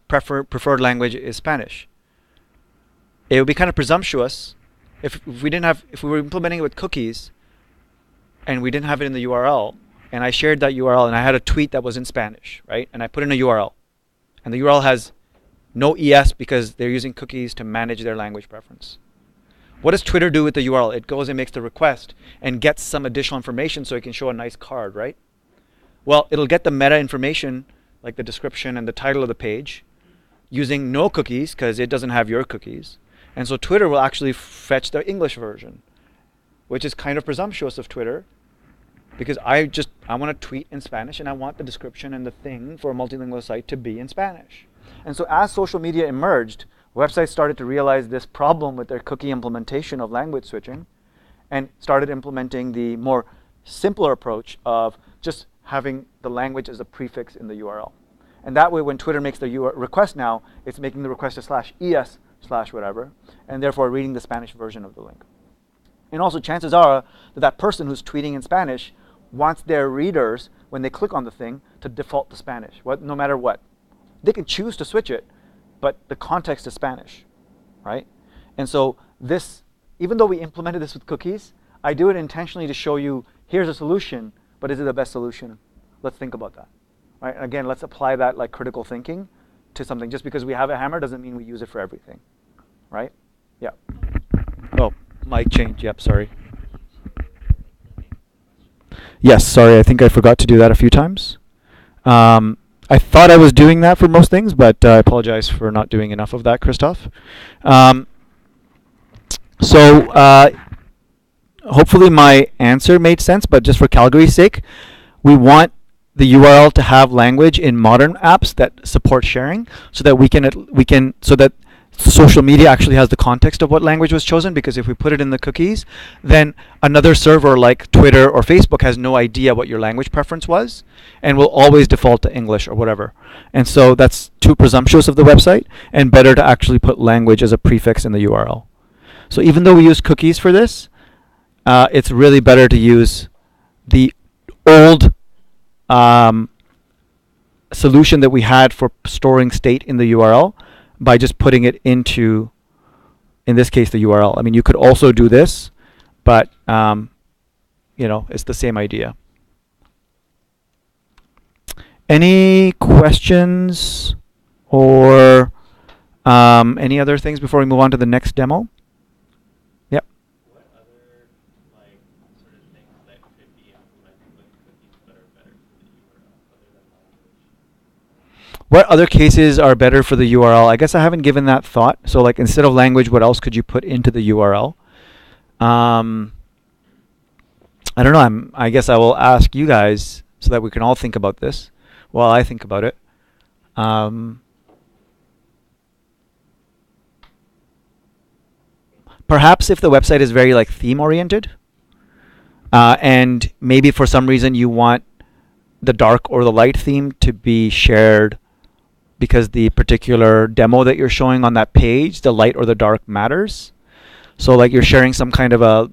preferred language is Spanish. It would be kind of presumptuous if we were implementing it with cookies and we didn't have it in the URL, and I shared that URL and I had a tweet that was in Spanish, right? And I put in a URL, and the URL has no ES because they're using cookies to manage their language preference. What does Twitter do with the URL? It goes and makes the request and gets some additional information so it can show a nice card, right? Well, it'll get the meta information, like the description and the title of the page, using no cookies because it doesn't have your cookies. And so Twitter will actually fetch the English version, which is kind of presumptuous of Twitter, because I want to tweet in Spanish and I want the description and the thing for a multilingual site to be in Spanish. And so as social media emerged, websites started to realize this problem with their cookie implementation of language switching and started implementing the more simpler approach of just having the language as a prefix in the URL. And that way when Twitter makes the request now, it's making the request a /es/whatever, and therefore reading the Spanish version of the link. And also chances are that that person who's tweeting in Spanish wants their readers, when they click on the thing, to default to Spanish, no matter what. They can choose to switch it, but the context is Spanish, right? And so this even though we implemented this with cookies, I do it intentionally to show you, here's a solution, but is it the best solution? Let's think about that. Right? Again, let's apply that like critical thinking to something. Just because we have a hammer doesn't mean we use it for everything. Right? Yeah. Oh, mic change. Yep, sorry. Yes, sorry, I think I forgot to do that a few times. I thought I was doing that for most things, but I apologize for not doing enough of that, Christoph. Hopefully my answer made sense, but just for Calgary's sake, we want the URL to have language in modern apps that support sharing, so that so that social media actually has the context of what language was chosen. Because if we put it in the cookies, then another server like Twitter or Facebook has no idea what your language preference was, and will always default to English or whatever. And so that's too presumptuous of the website, and better to actually put language as a prefix in the URL. So even though we use cookies for this, it's really better to use the old solution that we had for storing state in the URL by just putting it into, in this case, the URL. I mean, you could also do this, but it's the same idea. Any questions or any other things before we move on to the next demo? Yep. What other sort of things that could be implemented with cookies but are better for the URL other than language? What other cases are better for the URL? I guess I haven't given that thought. So like instead of language, what else could you put into the URL? I don't know. I guess I will ask you guys so that we can all think about this while I think about it. Perhaps if the website is very like theme oriented, and maybe for some reason you want the dark or the light theme to be shared because the particular demo that you're showing on that page, the light or the dark matters. So like you're sharing some kind of a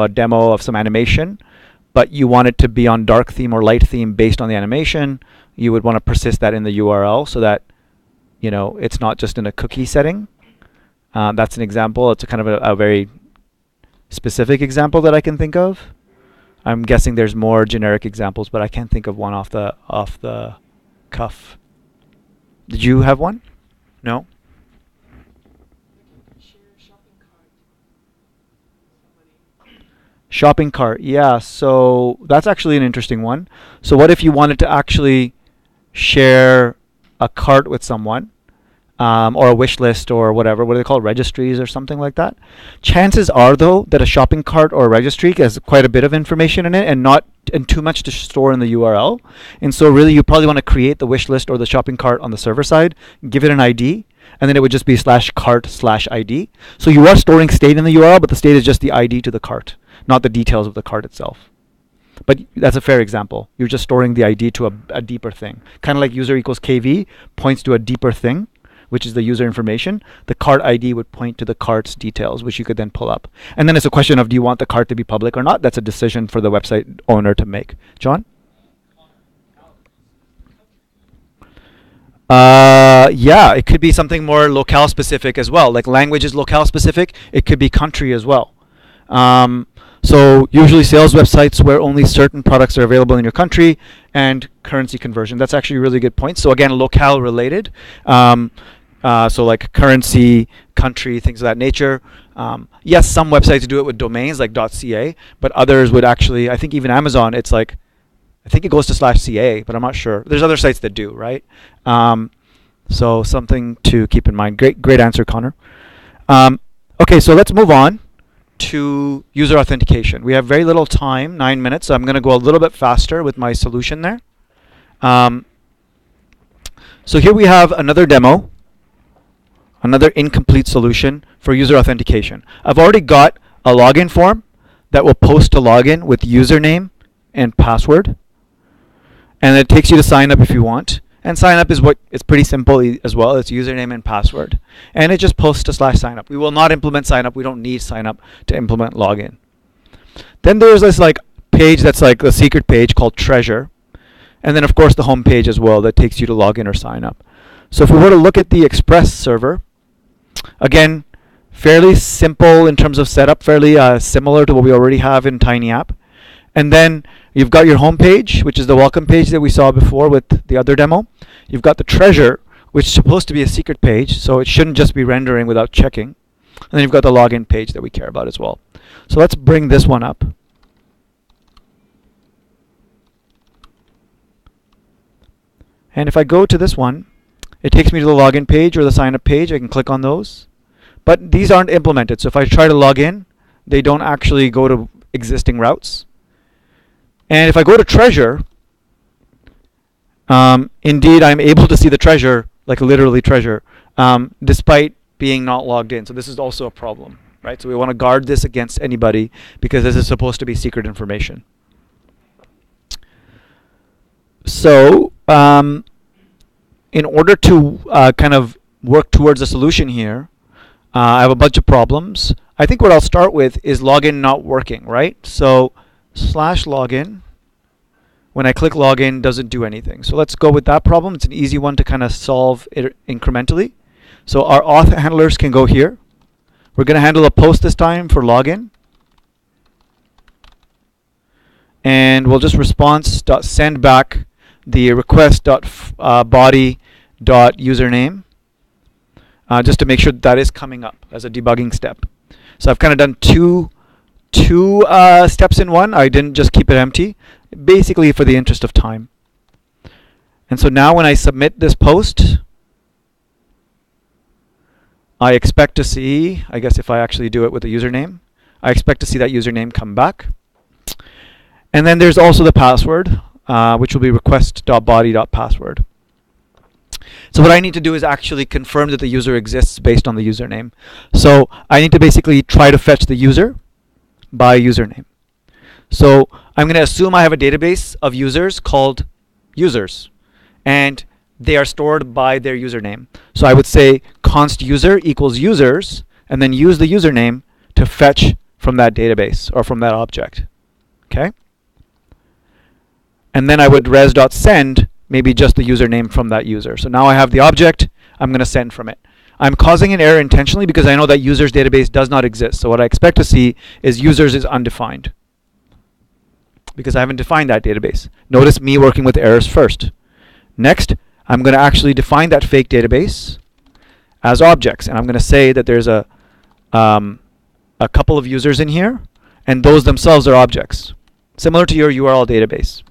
demo of some animation, but you want it to be on dark theme or light theme based on the animation. You would want to persist that in the URL so that it's not just in a cookie setting. That's an example. It's a kind of a very specific example that I can think of. I'm guessing there's more generic examples, but I can't think of one off the cuff. Did you have one? No? Share shopping cart. Somebody. Shopping cart, yeah. So that's actually an interesting one. So what if you wanted to actually share a cart with someone, or a wish list or whatever? What do they call it? Registries or something like that? Chances are, though, that a shopping cart or a registry has quite a bit of information in it and too much to store in the URL. And so really you probably want to create the wish list or the shopping cart on the server side, give it an ID, and then it would just be /cart/ID. So you are storing state in the URL, but the state is just the ID to the cart, not the details of the cart itself. But that's a fair example. You're just storing the ID to a deeper thing. Kind of like user equals KV points to a deeper thing, which is the user information. The cart ID would point to the cart's details, which you could then pull up. And then it's a question of, do you want the cart to be public or not? That's a decision for the website owner to make. John? Yeah, it could be something more locale specific as well. Like language is locale specific. It could be country as well. So usually sales websites where only certain products are available in your country, and currency conversion. That's actually a really good point. So again, locale related. So like currency, country, things of that nature. Yes, some websites do it with domains like .ca, but others would actually, I think even Amazon, it's like, I think it goes to /ca, but I'm not sure. There's other sites that do, right? So something to keep in mind. Great answer, Connor. Okay, so let's move on to user authentication. We have very little time, 9 minutes, so I'm going to go a little bit faster with my solution there. So here we have another demo, another incomplete solution for user authentication. I've already got a login form that will post a login with username and password. And it takes you to sign up if you want. And sign up is it's pretty simple as well. It's username and password. And it just posts to /sign up. We will not implement sign up. We don't need sign up to implement login. Then there's this like page that's like the secret page called treasure. And then of course the home page as well that takes you to login or sign up. So if we were to look at the Express server, again, Fairly simple in terms of setup, fairly similar to what we already have in Tiny App. And then you've got your home page, which is the welcome page that we saw before with the other demo. You've got the treasure, which is supposed to be a secret page, so it shouldn't just be rendering without checking. And then you've got the login page that we care about as well. So let's bring this one up. And if I go to this one, it takes me to the login page or the sign up page. I can click on those. But these aren't implemented. So if I try to log in, they don't actually go to existing routes. And if I go to treasure, indeed I'm able to see the treasure, like literally treasure, despite being not logged in. So this is also a problem, right? So we want to guard this against anybody because this is supposed to be secret information. So in order to kind of work towards a solution here, I have a bunch of problems. I think what I'll start with is login not working, right? So /login, when I click login, doesn't do anything. So let's go with that problem. It's an easy one to kind of solve it incrementally. So our auth handlers can go here. We're going to handle a post this time for login. And we'll just response.send back the request.body.username just to make sure that is coming up as a debugging step. So I've kind of done two steps in one. I didn't just keep it empty, basically for the interest of time. And so now when I submit this post, I expect to see, I guess if I actually do it with a username, I expect to see that username come back. And then there's also the password, which will be request.body.password. So what I need to do is actually confirm that the user exists based on the username. So I need to basically try to fetch the user by username. So I'm going to assume I have a database of users called users, and they are stored by their username. So I would say const user equals users, and then use the username to fetch from that database or from that object. Okay? And then I would res.send maybe just the username from that user. So now I have the object, I'm going to send from it. I'm causing an error intentionally because I know that users database does not exist. So what I expect to see is users is undefined because I haven't defined that database. Notice me working with errors first. Next, I'm going to actually define that fake database as objects, and I'm going to say that there's a couple of users in here, and those themselves are objects, similar to your URL database.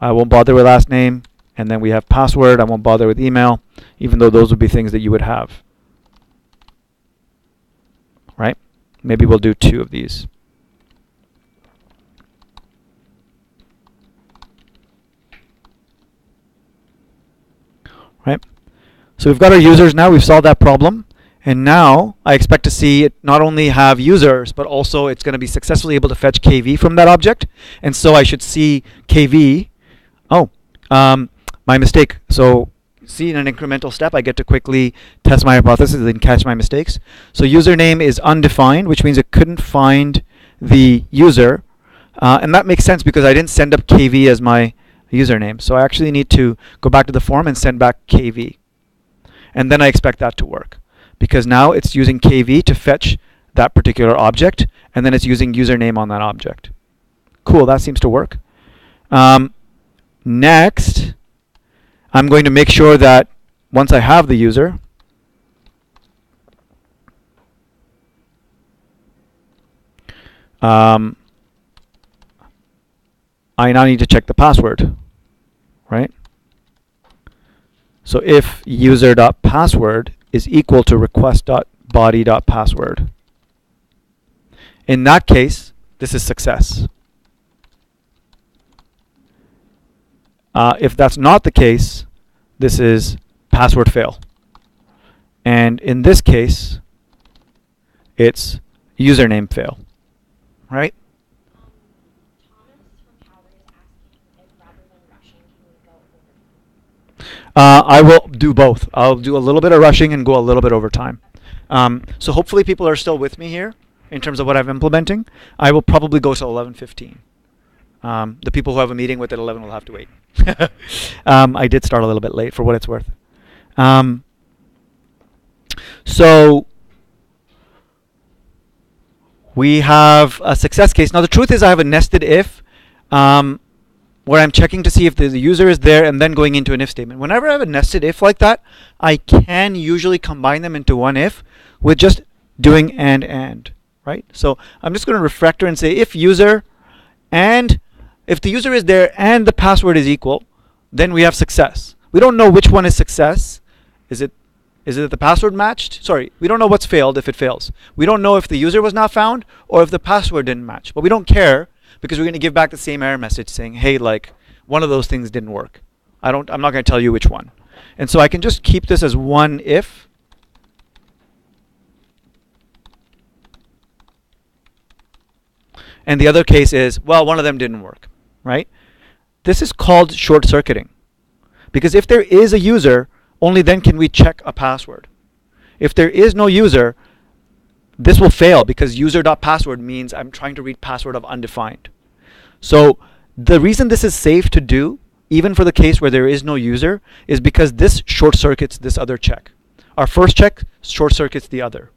I won't bother with last name, and then we have password. I won't bother with email, even though those would be things that you would have. Right? Maybe we'll do 2 of these. Right? So we've got our users now. We've solved that problem. And now I expect to see it not only have users, but also it's going to be successfully able to fetch KV from that object. And so I should see KV. Oh, my mistake. So see, in an incremental step, I get to quickly test my hypothesis and then catch my mistakes. So username is undefined, which means it couldn't find the user. And that makes sense because I didn't send up KV as my username. So I actually need to go back to the form and send back KV. And then I expect that to work, because now it's using KV to fetch that particular object, and then it's using username on that object. Cool, that seems to work. Next, I'm going to make sure that once I have the user, I now need to check the password, right? So if user.password is equal to request.body.password, in that case, this is success. If that's not the case, this is password fail. And in this case, it's username fail, right? Thomas from Calgary is asking if rather than rushing, can we go over? I will do both. I'll do a little bit of rushing and go a little bit over time. So hopefully people are still with me here in terms of what I'm implementing. I will probably go to 11:15. The people who have a meeting with at 11 will have to wait. I did start a little bit late for what it's worth. Um, so we have a success case. Now the truth is I have a nested if where I'm checking to see if the user is there and then going into an if statement. Whenever I have a nested if like that, I can usually combine them into one if with just doing and, right? So I'm just going to refactor and say if user, and if the user is there and the password is equal, then we have success. We don't know which one is success. Is it the password matched? Sorry, we don't know what's failed if it fails. We don't know if the user was not found or if the password didn't match. But we don't care because we're going to give back the same error message saying, hey, like one of those things didn't work. I'm not going to tell you which one. And so I can just keep this as one if. And the other case is, well, one of them didn't work, right? This is called short circuiting. Because if there is a user, only then can we check a password. If there is no user, this will fail because user.password means I'm trying to read password of undefined. So the reason this is safe to do, even for the case where there is no user, is because this short circuits this other check. Our first check short circuits the other.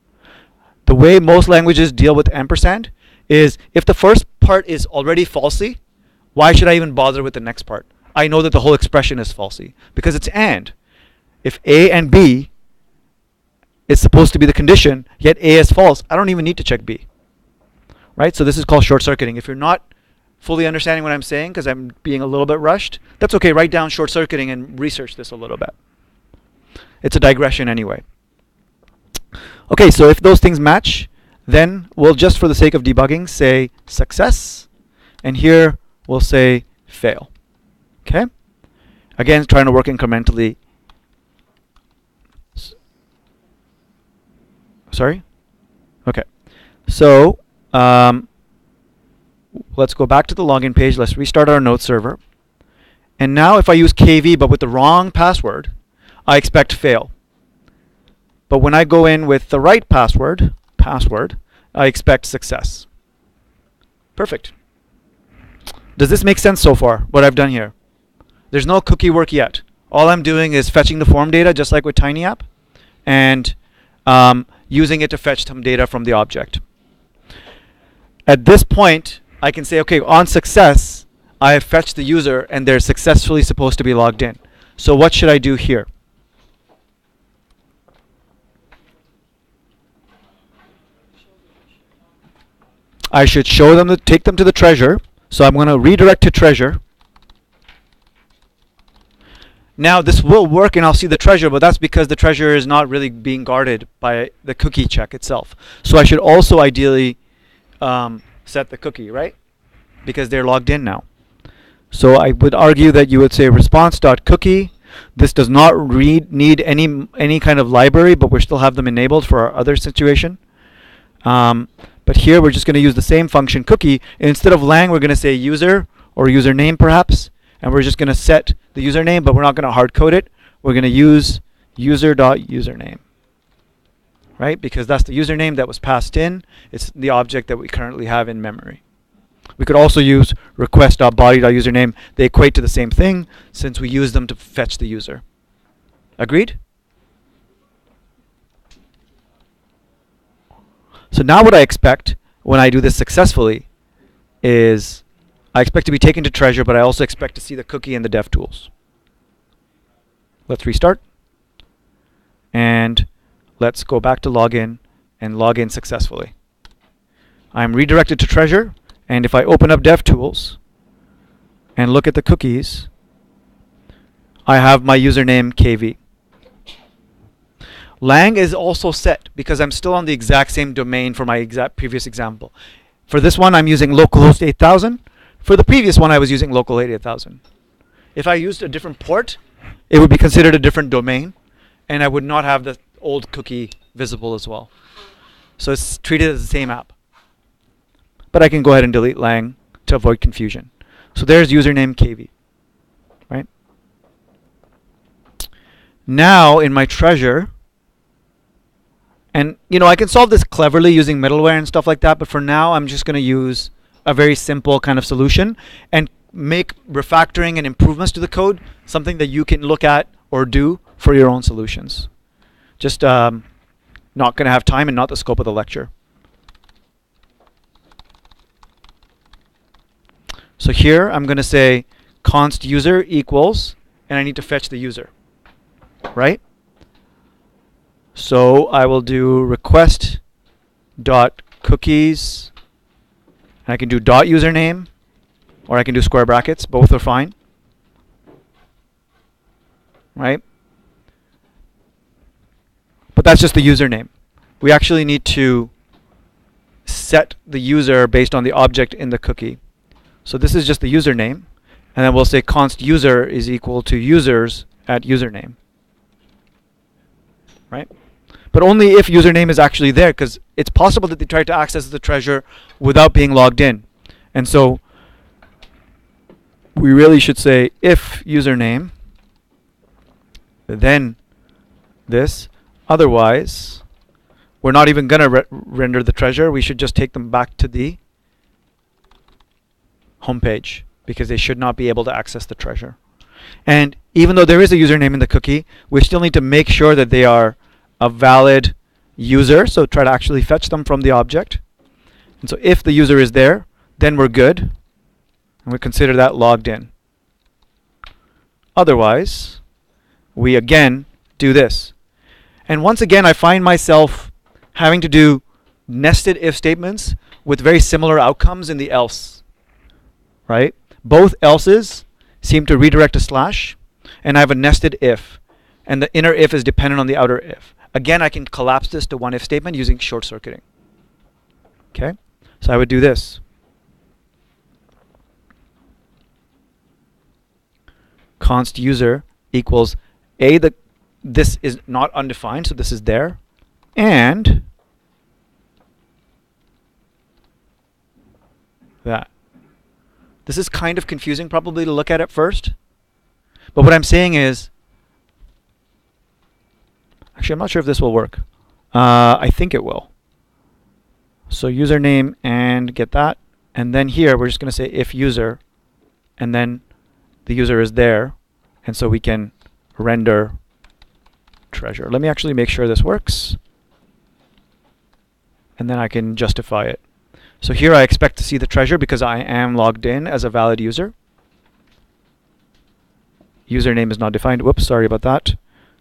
The way most languages deal with ampersand is if the first part is already falsy, why should I even bother with the next part? I know that the whole expression is falsy because it's and. If A and B is supposed to be the condition, yet A is false, I don't even need to check B. Right? So this is called short circuiting. If you're not fully understanding what I'm saying because I'm being a little bit rushed, that's okay. Write down short circuiting and research this a little bit. It's a digression anyway. Okay, so if those things match, then we'll just for the sake of debugging say success, and here we'll say fail. Okay? Again, trying to work incrementally. Sorry? Okay. So let's go back to the login page. Let's restart our node server. And now if I use KV but with the wrong password, I expect fail. But when I go in with the right password, I expect success. Perfect. Does this make sense so far, what I've done here? There's no cookie work yet. All I'm doing is fetching the form data, just like with TinyApp, and using it to fetch some data from the object. At this point, I can say, okay, on success, I have fetched the user, and they're successfully supposed to be logged in. So what should I do here? I should show them, take them to the treasure. So I'm going to redirect to treasure. Now this will work and I'll see the treasure, but that's because the treasure is not really being guarded by the cookie check itself. So I should also ideally set the cookie, right? Because they're logged in now. So I would argue that you would say response.cookie. This does not need any kind of library, but we still have them enabled for our other situation. But here we're just going to use the same function cookie. And instead of lang, we're going to say user or username perhaps. And we're just going to set the username, but we're not going to hard code it. We're going to use user.username. Right? Because that's the username that was passed in. It's the object that we currently have in memory. We could also use request.body.username. They equate to the same thing since we use them to fetch the user. Agreed? So now what I expect when I do this successfully is I expect to be taken to treasure, but I also expect to see the cookie in the DevTools. Let's restart. And let's go back to login and log in successfully. I'm redirected to treasure, and if I open up DevTools and look at the cookies, I have my username KV. Lang is also set because I'm still on the exact same domain for my previous example. For this one, I'm using localhost 8000. For the previous one, I was using localhost 8000. If I used a different port, it would be considered a different domain, and I would not have the old cookie visible as well. So it's treated as the same app. But I can go ahead and delete lang to avoid confusion. So there's username KV, right? Now in my treasure, and you know, I can solve this cleverly using middleware and stuff like that, but for now I'm just going to use a very simple kind of solution and make refactoring and improvements to the code something that you can look at or do for your own solutions. Just not going to have time and not the scope of the lecture. So here I'm going to say const user equals, and I need to fetch the user, right? So I will do request dot cookies, and I can do dot username, or I can do square brackets. Both are fine, right? But that's just the username. We actually need to set the user based on the object in the cookie. So this is just the username, and then we'll say const user is equal to users at username, right? But only if username is actually there, because it's possible that they tried to access the treasure without being logged in. And so we really should say if username, then this. Otherwise, we're not even going to render the treasure. We should just take them back to the home page, because they should not be able to access the treasure. And even though there is a username in the cookie, we still need to make sure that they are a valid user. So try to actually fetch them from the object. And so if the user is there, then we're good, and we consider that logged in. Otherwise, we again do this. And once again, I find myself having to do nested if statements with very similar outcomes in the else. Right? Both else's seem to redirect a slash, and I have a nested if, and the inner if is dependent on the outer if. Again, I can collapse this to one if statement using short circuiting. Okay? So I would do this. Const user equals this is not undefined, so this is there, and that. This is kind of confusing probably to look at it first. But what I'm saying is, actually I'm not sure if this will work. I think it will. So username and get that. And then here we're just going to say if user, and then the user is there. And so we can render treasure. Let me actually make sure this works. And then I can justify it. So here I expect to see the treasure because I am logged in as a valid user. Username is not defined. Whoops, sorry about that.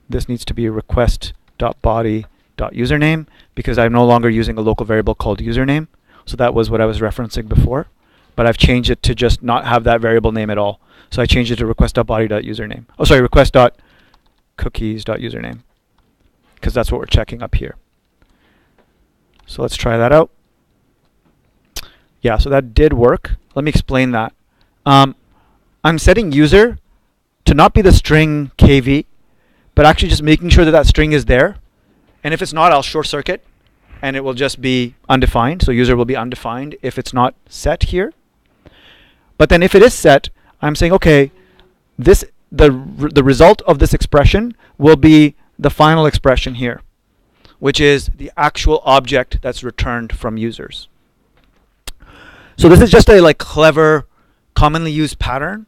This needs to be request.body.username because I'm no longer using a local variable called username. So that was what I was referencing before. But I've changed it to just not have that variable name at all. So I changed it to request.body.username. Oh, sorry, request.cookies.username. Because that's what we're checking up here. So let's try that out. Yeah, so that did work. Let me explain that. I'm setting user to not be the string kv, but actually just making sure that that string is there. And if it's not, I'll short circuit, and it will just be undefined. So user will be undefined if it's not set here. But then if it is set, I'm saying, okay, the result of this expression will be the final expression here, which is the actual object that's returned from users. So this is just a clever, commonly used pattern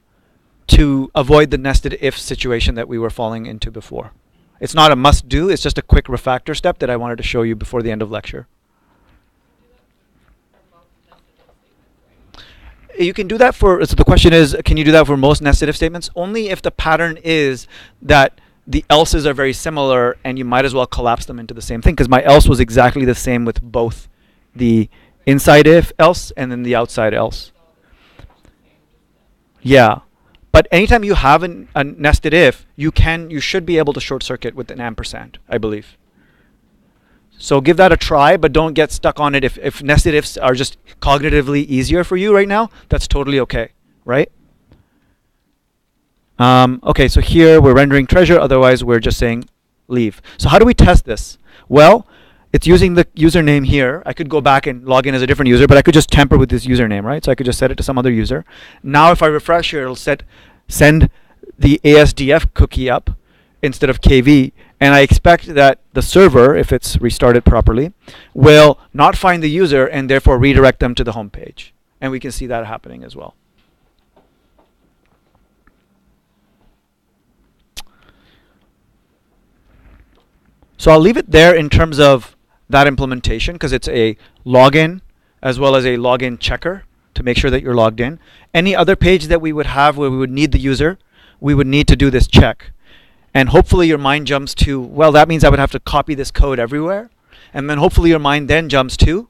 to avoid the nested if situation that we were falling into before. It's not a must do, it's just a quick refactor step that I wanted to show you before the end of lecture. You can do that for, so the question is, can you do that for most nested if statements? Only if the pattern is that the else's are very similar and you might as well collapse them into the same thing, because my else was exactly the same with both the inside if else and then the outside else. Yeah. But anytime you have a nested if, you should be able to short circuit with an ampersand, I believe. So give that a try, but don't get stuck on it. If nested ifs are just cognitively easier for you right now, that's totally okay, right? Okay, so here we're rendering treasure, otherwise we're just saying leave. So how do we test this? Well, it's using the username here. I could go back and log in as a different user, but I could just tamper with this username, right? So I could just set it to some other user. Now if I refresh here, it'll send the ASDF cookie up instead of KV. And I expect that the server, if it's restarted properly, will not find the user and therefore redirect them to the home page. And we can see that happening as well. So I'll leave it there in terms of that implementation because it's a login as well as a login checker to make sure that you're logged in. Any other page that we would have where we would need the user, we would need to do this check. And hopefully your mind jumps to, well, that means I would have to copy this code everywhere. And then hopefully your mind then jumps to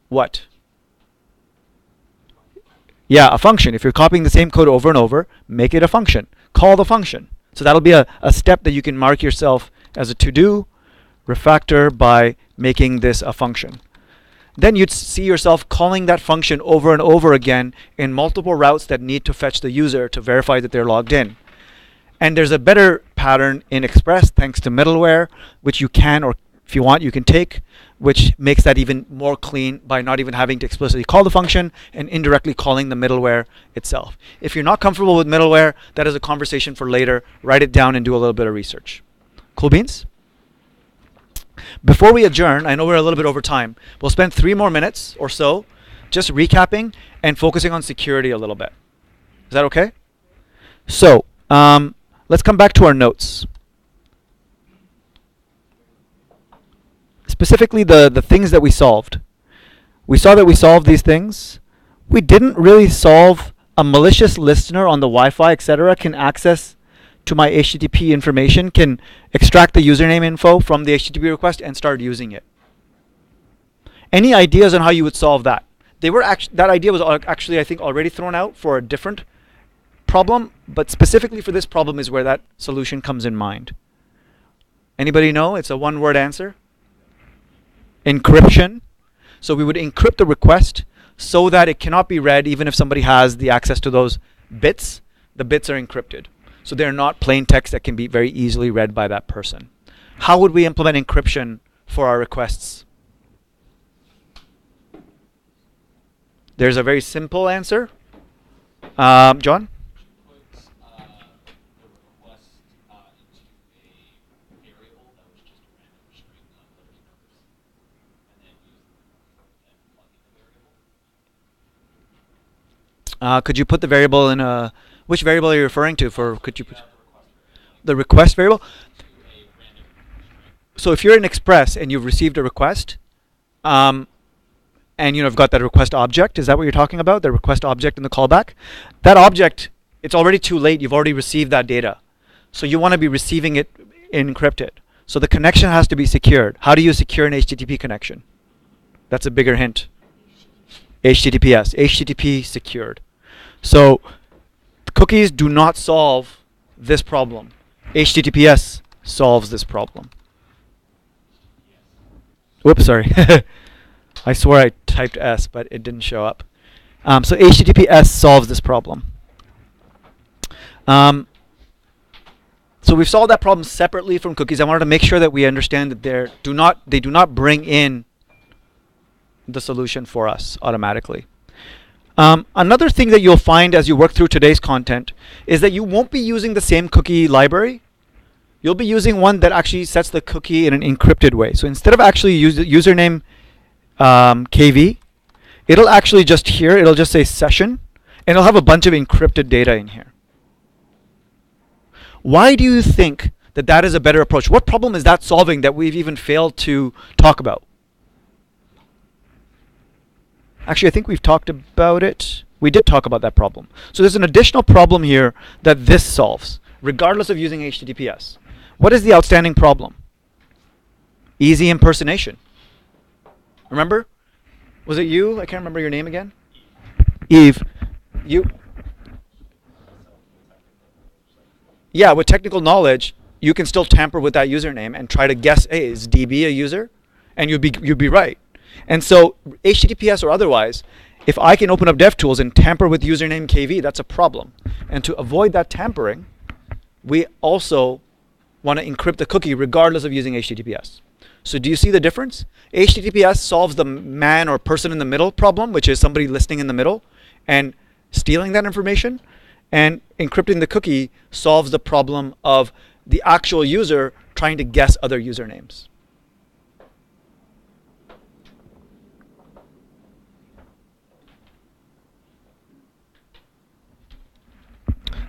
what? Yeah, a function. If you're copying the same code over and over, make it a function. Call the function. So that'll be a step that you can mark yourself as a to-do, refactor by making this a function. Then you'd see yourself calling that function over and over again in multiple routes that need to fetch the user to verify that they're logged in. And there's a better pattern in Express thanks to middleware, which you can, or if you want, you can take, which makes that even more clean by not even having to explicitly call the function and indirectly calling the middleware itself. If you're not comfortable with middleware, that is a conversation for later. Write it down and do a little bit of research. Cool beans? Before we adjourn, I know we're a little bit over time. We'll spend 3 more minutes or so just recapping and focusing on security a little bit. Is that okay? So, let's come back to our notes. Specifically, the things that we solved. We saw that we solved these things. We didn't really solve a malicious listener on the Wi-Fi, etc. can access to my HTTP information, can extract the username info from the HTTP request and start using it. Any ideas on how you would solve that? That idea was actually, I think, already thrown out for a different problem, but specifically for this problem is where that solution comes in mind. Anybody know? It's a one-word answer. Encryption. So we would encrypt the request so that it cannot be read even if somebody has the access to those bits. The bits are encrypted. So they're not plain text that can be very easily read by that person. How would we implement encryption for our requests? There's a very simple answer. John? Put the request into a variable that was just a random string of letters and numbers, and then use and plug in the variable. Could you put the variable in a... Which variable are you referring to? Could you put The request variable. the request variable? To a random string. So if you're in Express and you've received a request, and I've got that request object, is that what you're talking about? The request object in the callback? That object, it's already too late. You've already received that data. So you want to be receiving it encrypted. So the connection has to be secured. How do you secure an HTTP connection? That's a bigger hint. HTTPS. HTTP secured. So cookies do not solve this problem. HTTPS solves this problem. Whoops, sorry. I swore I typed S, but it didn't show up. So HTTPS solves this problem. So we've solved that problem separately from cookies. I wanted to make sure that we understand that they do not bring in the solution for us automatically. Another thing that you'll find as you work through today's content is that you won't be using the same cookie library. You'll be using one that actually sets the cookie in an encrypted way. So instead of actually username KV, it'll actually it'll just say session, and it'll have a bunch of encrypted data in here. Why do you think that is a better approach? What problem is that solving that we've even failed to talk about? Actually, I think we've talked about it. We did talk about that problem. So there's an additional problem here that this solves, regardless of using HTTPS. What is the outstanding problem? Easy impersonation. Remember? Was it you? I can't remember your name again. Eve. You. Yeah, with technical knowledge, you can still tamper with that username and try to guess, hey, is DB a user? And you'd be right. And so HTTPS or otherwise, if I can open up DevTools and tamper with username KV, that's a problem. And to avoid that tampering, we also want to encrypt the cookie regardless of using HTTPS. So do you see the difference? HTTPS solves the man or person in the middle problem, which is somebody listening in the middle and stealing that information. And encrypting the cookie solves the problem of the actual user trying to guess other usernames.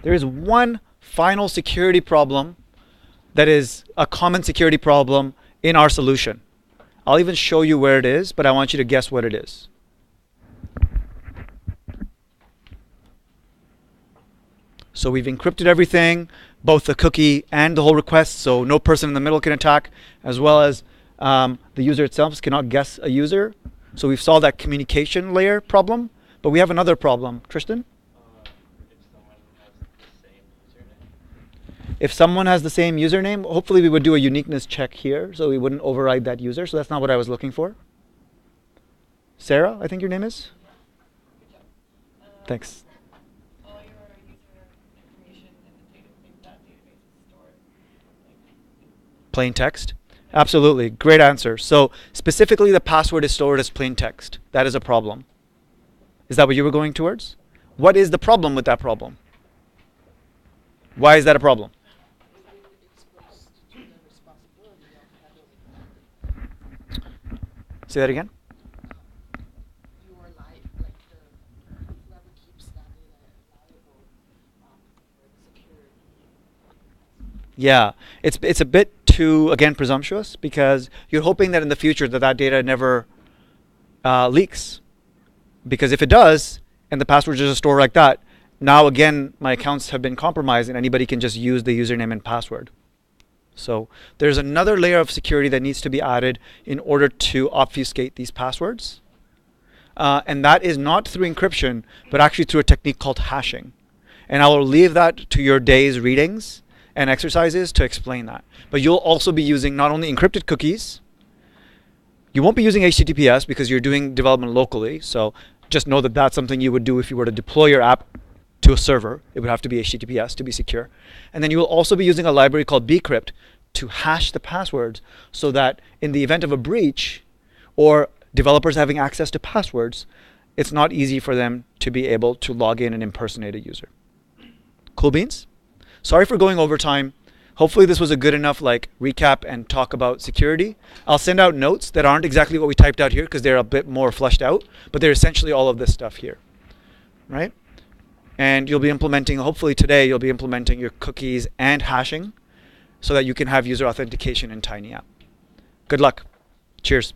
There is one final security problem that is a common security problem in our solution. I'll even show you where it is, but I want you to guess what it is. So we've encrypted everything, both the cookie and the whole request, so no person in the middle can attack, as well as the user itself cannot guess a user. So we've solved that communication layer problem, but we have another problem. Tristan? If someone has the same username, hopefully we would do a uniqueness check here, so we wouldn't override that user. So that's not what I was looking for. Sarah, I think your name is? Thanks. All your user information in the that database is stored. Plain text? Absolutely. Great answer. So specifically, the password is stored as plain text. That is a problem. Is that what you were going towards? What is the problem with that problem? Why is that a problem? Say that again? You are like whoever keeps that data valuable for the security. Yeah, it's a bit too, again, presumptuous, because you're hoping that in the future that data never leaks. Because if it does, and the password is just stored like that, now again my accounts have been compromised and anybody can just use the username and password. So there's another layer of security that needs to be added in order to obfuscate these passwords. And that is not through encryption, but actually through a technique called hashing. And I will leave that to your day's readings and exercises to explain that. But you'll also be using not only encrypted cookies, you won't be using HTTPS because you're doing development locally. So just know that that's something you would do if you were to deploy your app to a server. It would have to be HTTPS to be secure. And then you will also be using a library called bcrypt to hash the passwords so that in the event of a breach or developers having access to passwords, it's not easy for them to be able to log in and impersonate a user. Cool beans? Sorry for going over time. Hopefully this was a good enough recap and talk about security. I'll send out notes that aren't exactly what we typed out here because they're a bit more fleshed out, but they're essentially all of this stuff here, right? And you'll be implementing, hopefully today, you'll be implementing your cookies and hashing so that you can have user authentication in TinyApp. Good luck. Cheers.